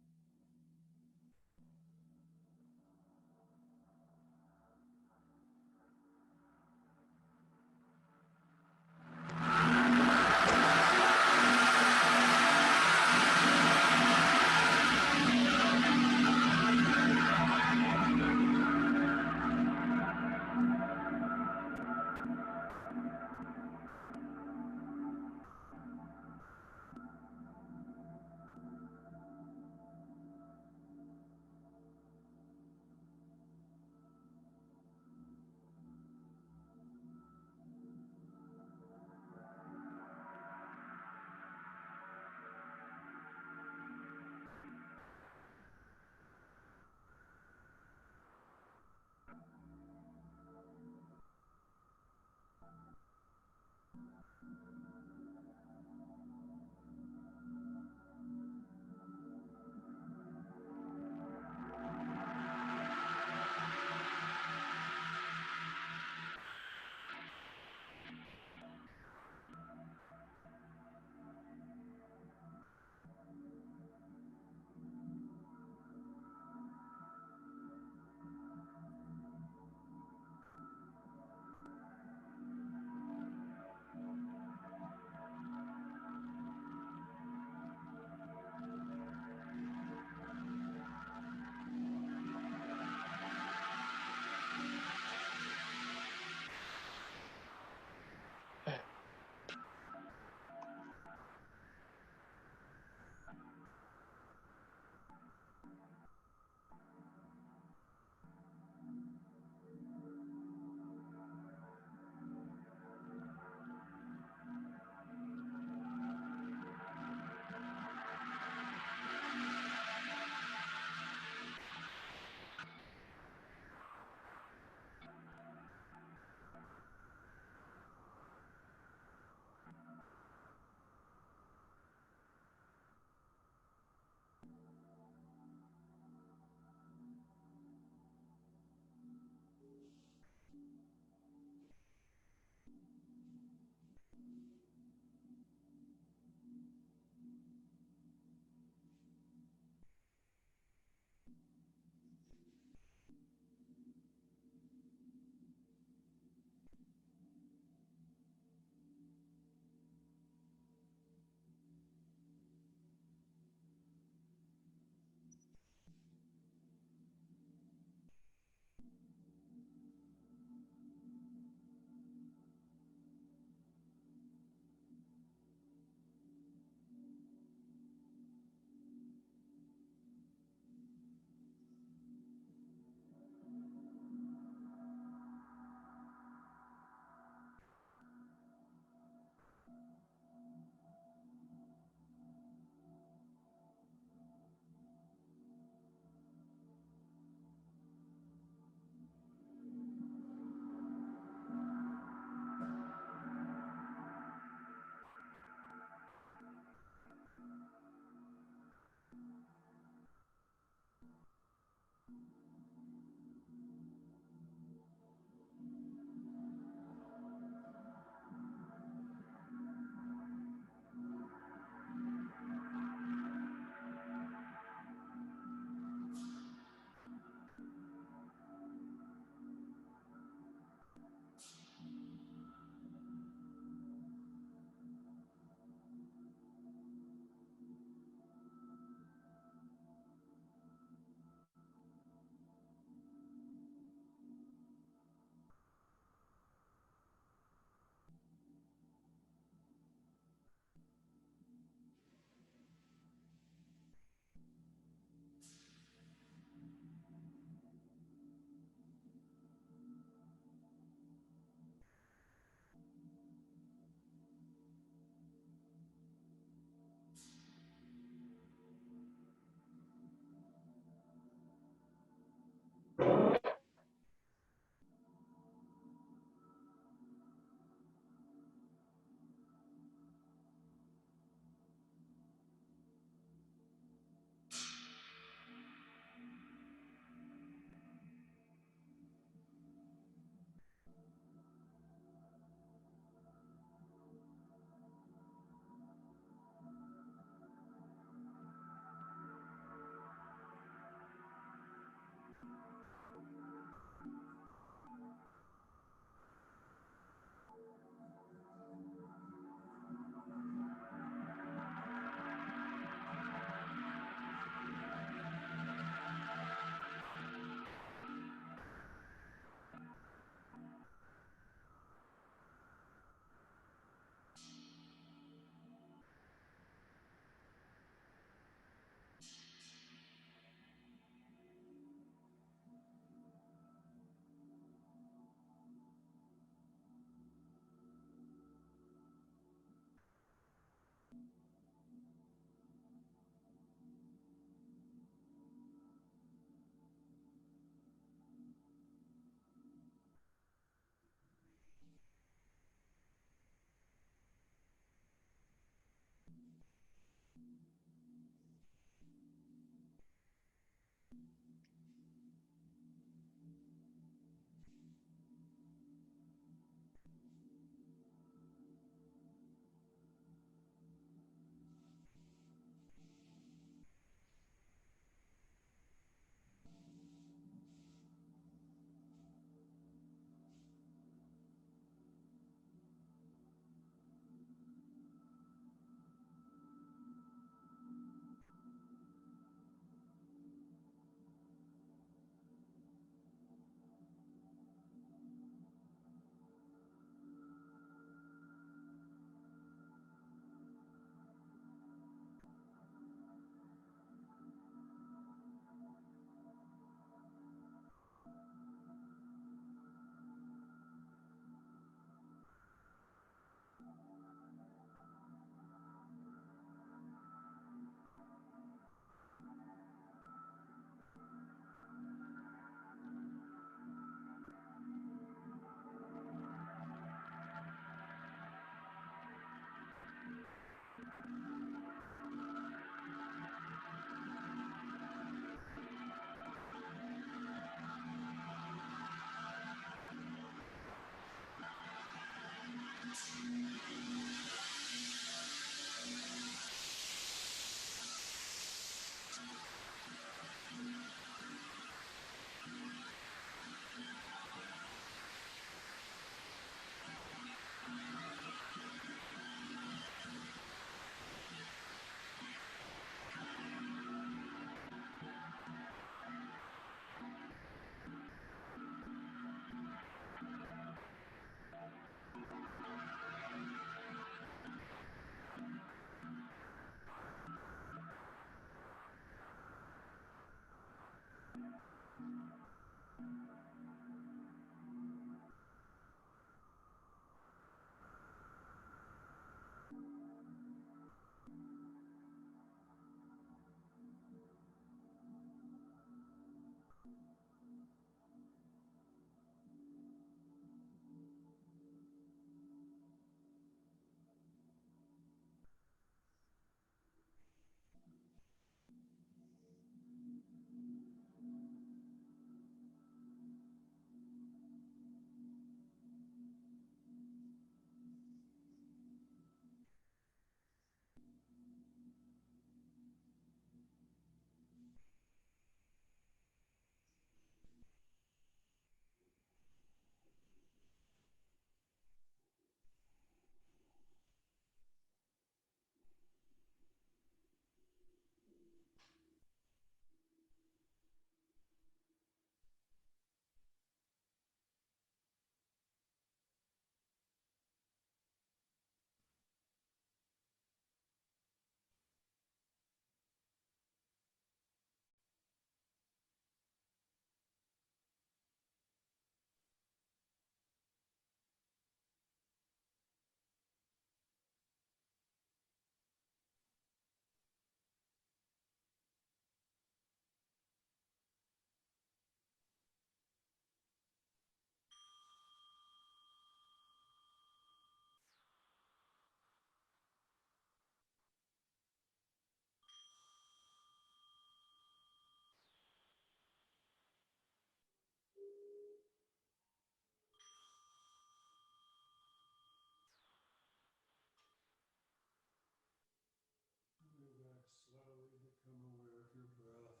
Slowly become aware of your breath.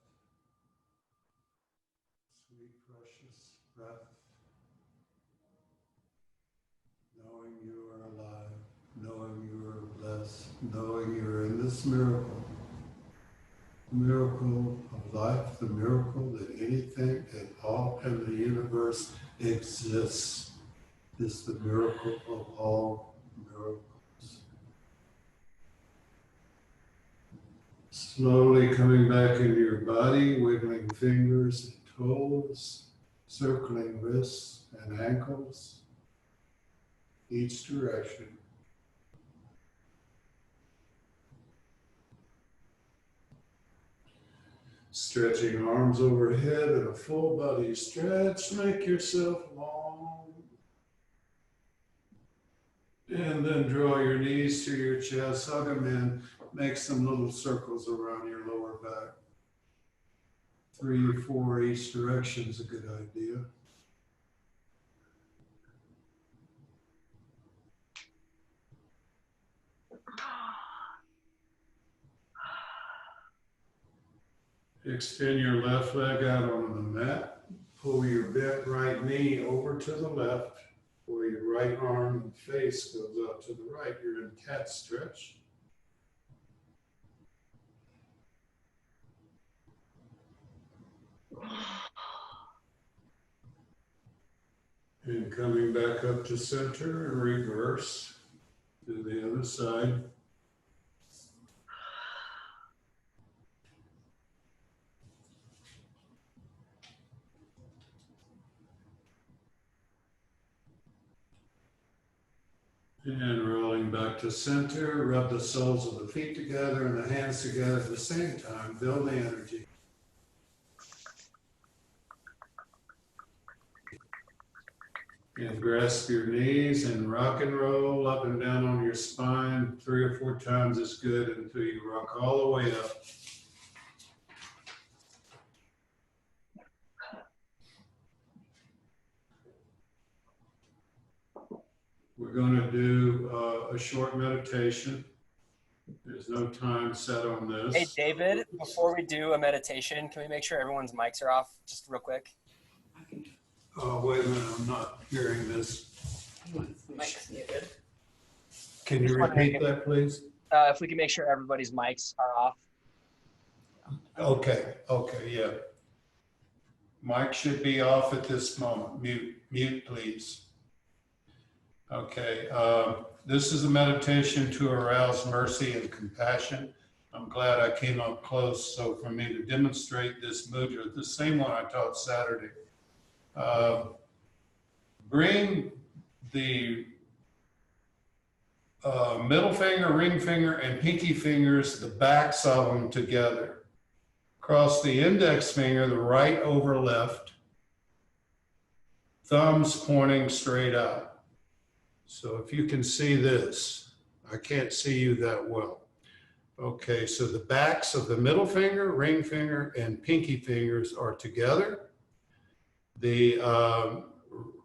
Sweet, precious breath. Knowing you are alive, knowing you are blessed, knowing you're in this miracle. The miracle of life, the miracle that anything at all in the universe exists, is the miracle of all miracles. Slowly coming back into your body, wiggling fingers and toes, circling wrists and ankles, each direction. Stretching arms overhead and a full body stretch. Make yourself long. And then draw your knees to your chest, hug them in, make some little circles around your lower back. 3 or 4 each direction is a good idea. Extend your left leg out onto the mat. Pull your bent right knee over to the left, where your right arm and face goes out to the right. You're in cat stretch. And coming back up to center and reverse to the other side. And rolling back to center, rub the soles of the feet together and the hands together at the same time. Build the energy. And grasp your knees and rock and roll up and down on your spine. 3 or 4 times is good until you rock all the way up. We're going to do a short meditation. There's no time set on this. Hey, David, before we do a meditation, can we make sure everyone's mics are off just real quick? Oh, wait a minute, I'm not hearing this. Mike's muted. Can you repeat that, please? If we can make sure everybody's mics are off. Okay, yeah. Mic should be off at this moment. Mute, please. Okay, this is a meditation to arouse mercy and compassion. I'm glad I came up close, so for me to demonstrate this mudra, the same one I taught Saturday. Bring the middle finger, ring finger, and pinky fingers, the backs of them together. Cross the index finger, the right over left, thumbs pointing straight out. So if you can see this, I can't see you that well. Okay, so the backs of the middle finger, ring finger, and pinky fingers are together. The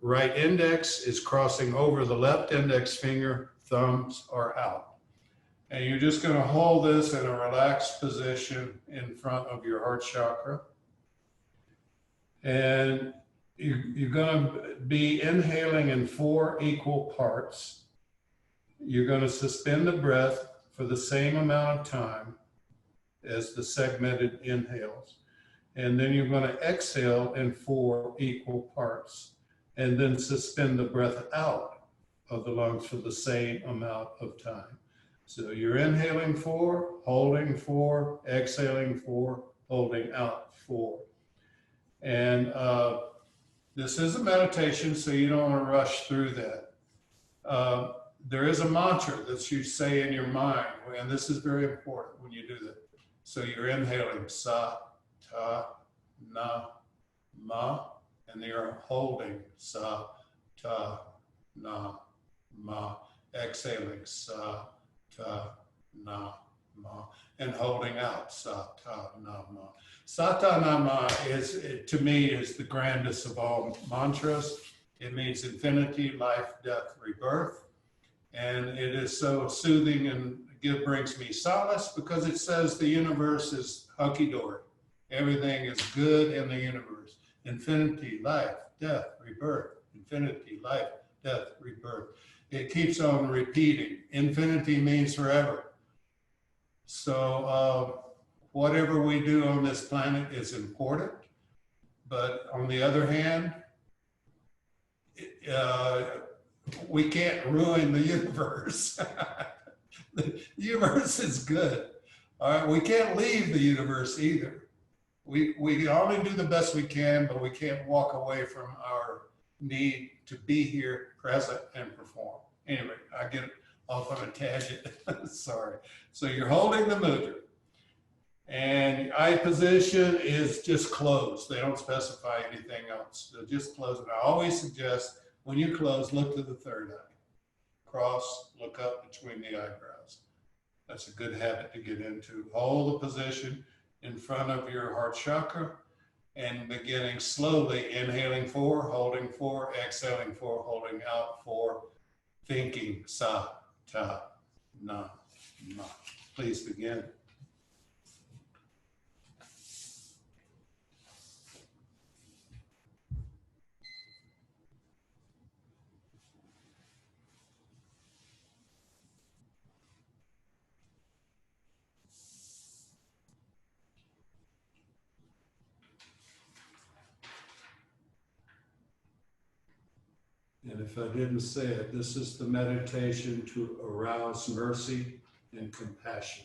right index is crossing over the left index finger, thumbs are out. And you're just going to hold this in a relaxed position in front of your heart chakra. And you're going to be inhaling in 4 equal parts. You're going to suspend the breath for the same amount of time as the segmented inhales. And then you're going to exhale in 4 equal parts. And then suspend the breath out of the lungs for the same amount of time. So you're inhaling 4, holding 4, exhaling 4, holding out 4. And this is a meditation, so you don't want to rush through that. There is a mantra that you say in your mind, and this is very important when you do that. So you're inhaling sa, ta, na, ma, and you're holding sa, ta, na, ma, exhaling sa, ta, na, ma, and holding out sa, ta, na, ma. Sa, ta, na, ma is, to me, is the grandest of all mantras. It means infinity, life, death, rebirth. And it is so soothing and brings me solace because it says the universe is hunky-dory. Everything is good in the universe. Infinity, life, death, rebirth. Infinity, life, death, rebirth. It keeps on repeating. Infinity means forever. So whatever we do on this planet is important. But on the other hand, we can't ruin the universe. The universe is good. All right, we can't leave the universe either. We only do the best we can, but we can't walk away from our need to be here, present, and perform. Anyway, I get off on a tangent. Sorry. So you're holding the mudra. And eye position is just closed. They don't specify anything else. They're just closed. And I always suggest when you close, look to the third eye. Cross, look up between the eyebrows. That's a good habit to get into. Hold the position in front of your heart chakra and beginning slowly, inhaling 4, holding 4, exhaling 4, holding out 4, thinking sa, ta, na, ma. Please begin. And if I didn't say it, this is the meditation to arouse mercy and compassion.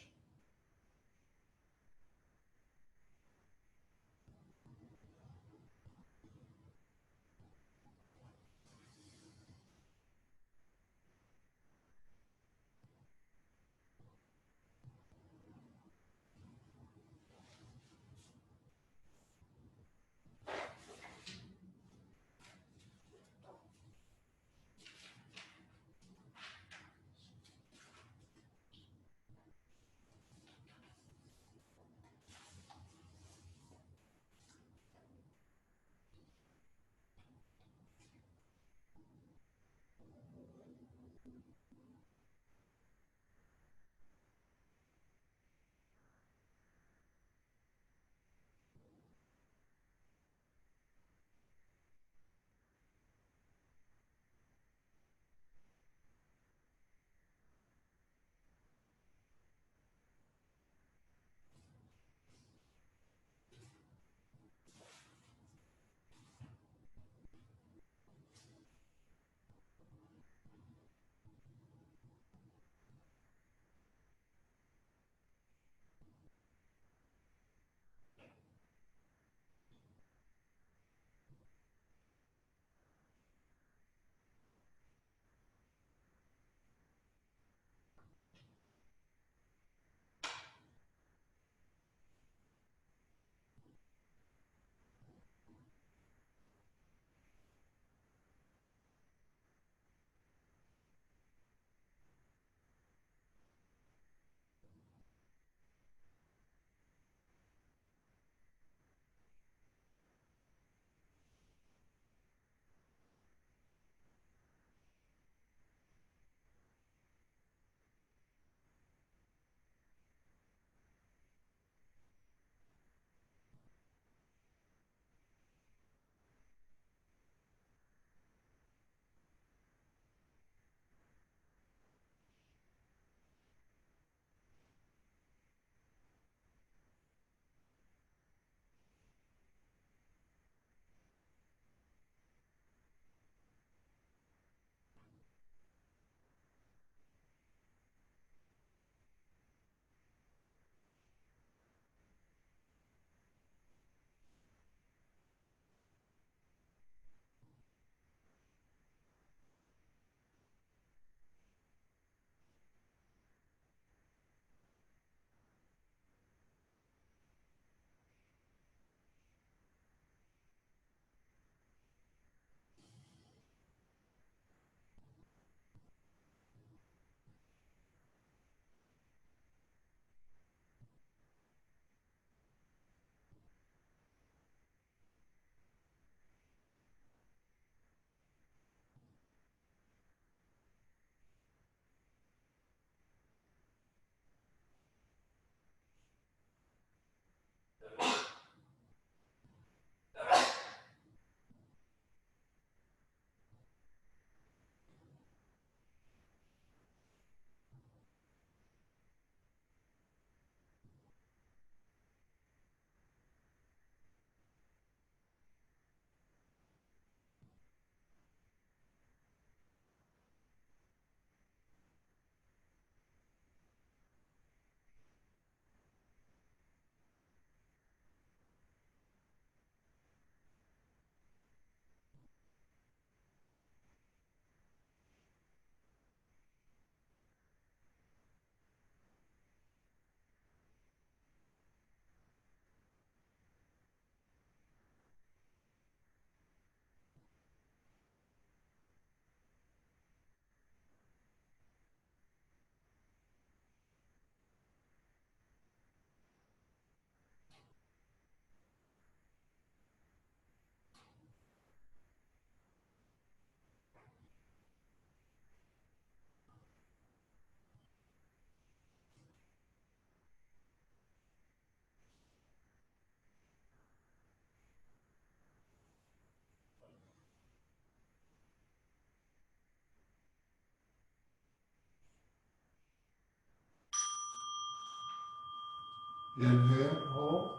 Inhale, hold.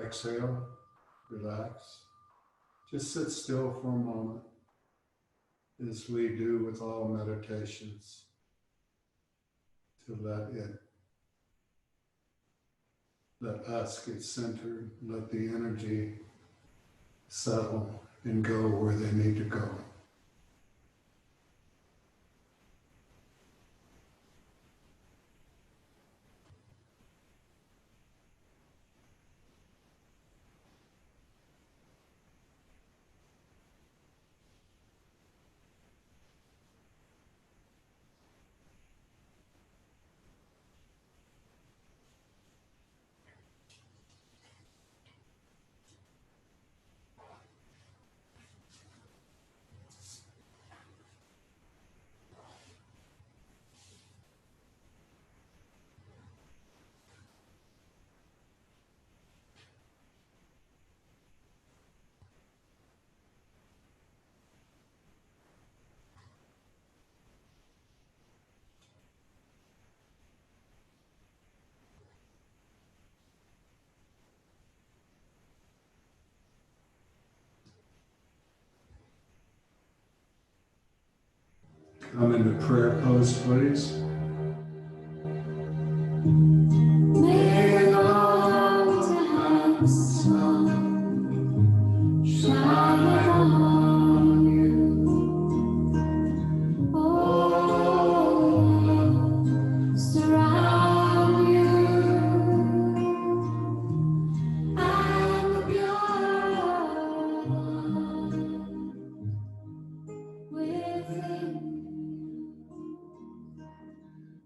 Exhale, relax. Just sit still for a moment, as we do with all meditations, to let us get centered, let the energy settle and go where they need to go. Come into prayer pose, please. May the mountain sun shine on you. Oh, surround you. And the pure within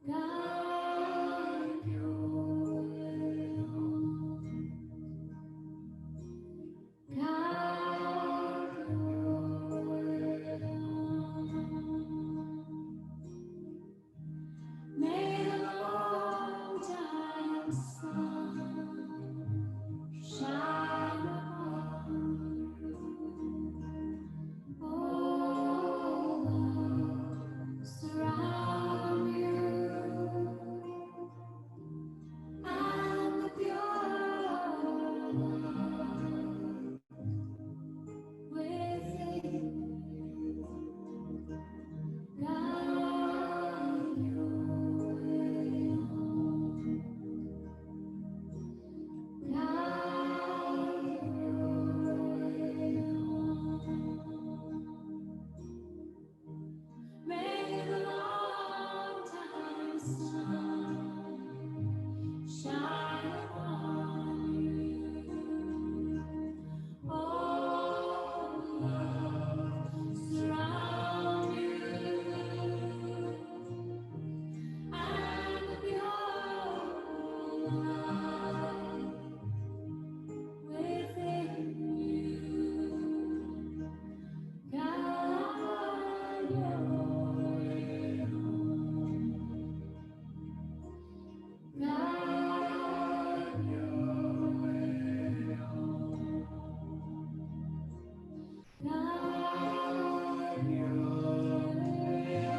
guide your way on. Guide your way on. May the long time sun shine upon you. Oh, love surround you. And the pure love within guide your way on. Guide your way on. May the long time sun shine upon you. Oh, love surround you. And the pure light within you. Guide your way on. Guide your way on. Guide your way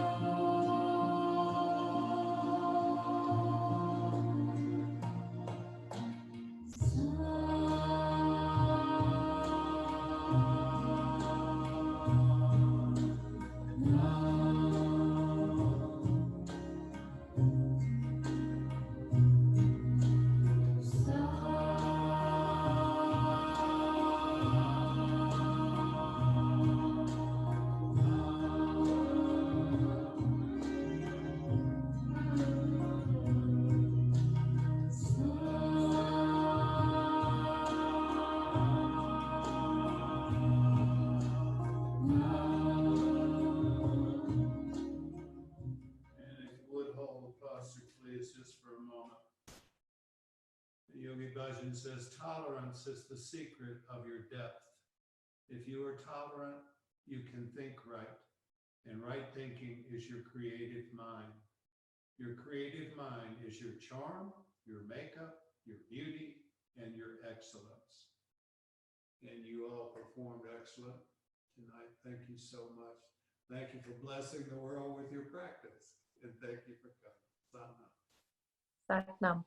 And if you would hold the posture, please, just for a moment. The Yogi Bhajan says, tolerance is the secret of your depth. If you are tolerant, you can think right. And right thinking is your creative mind. Your creative mind is your charm, your makeup, your beauty, and your excellence. And you all performed excellent tonight. Thank you so much. Thank you for blessing the world with your practice. And thank you for coming. Sana. Satnam.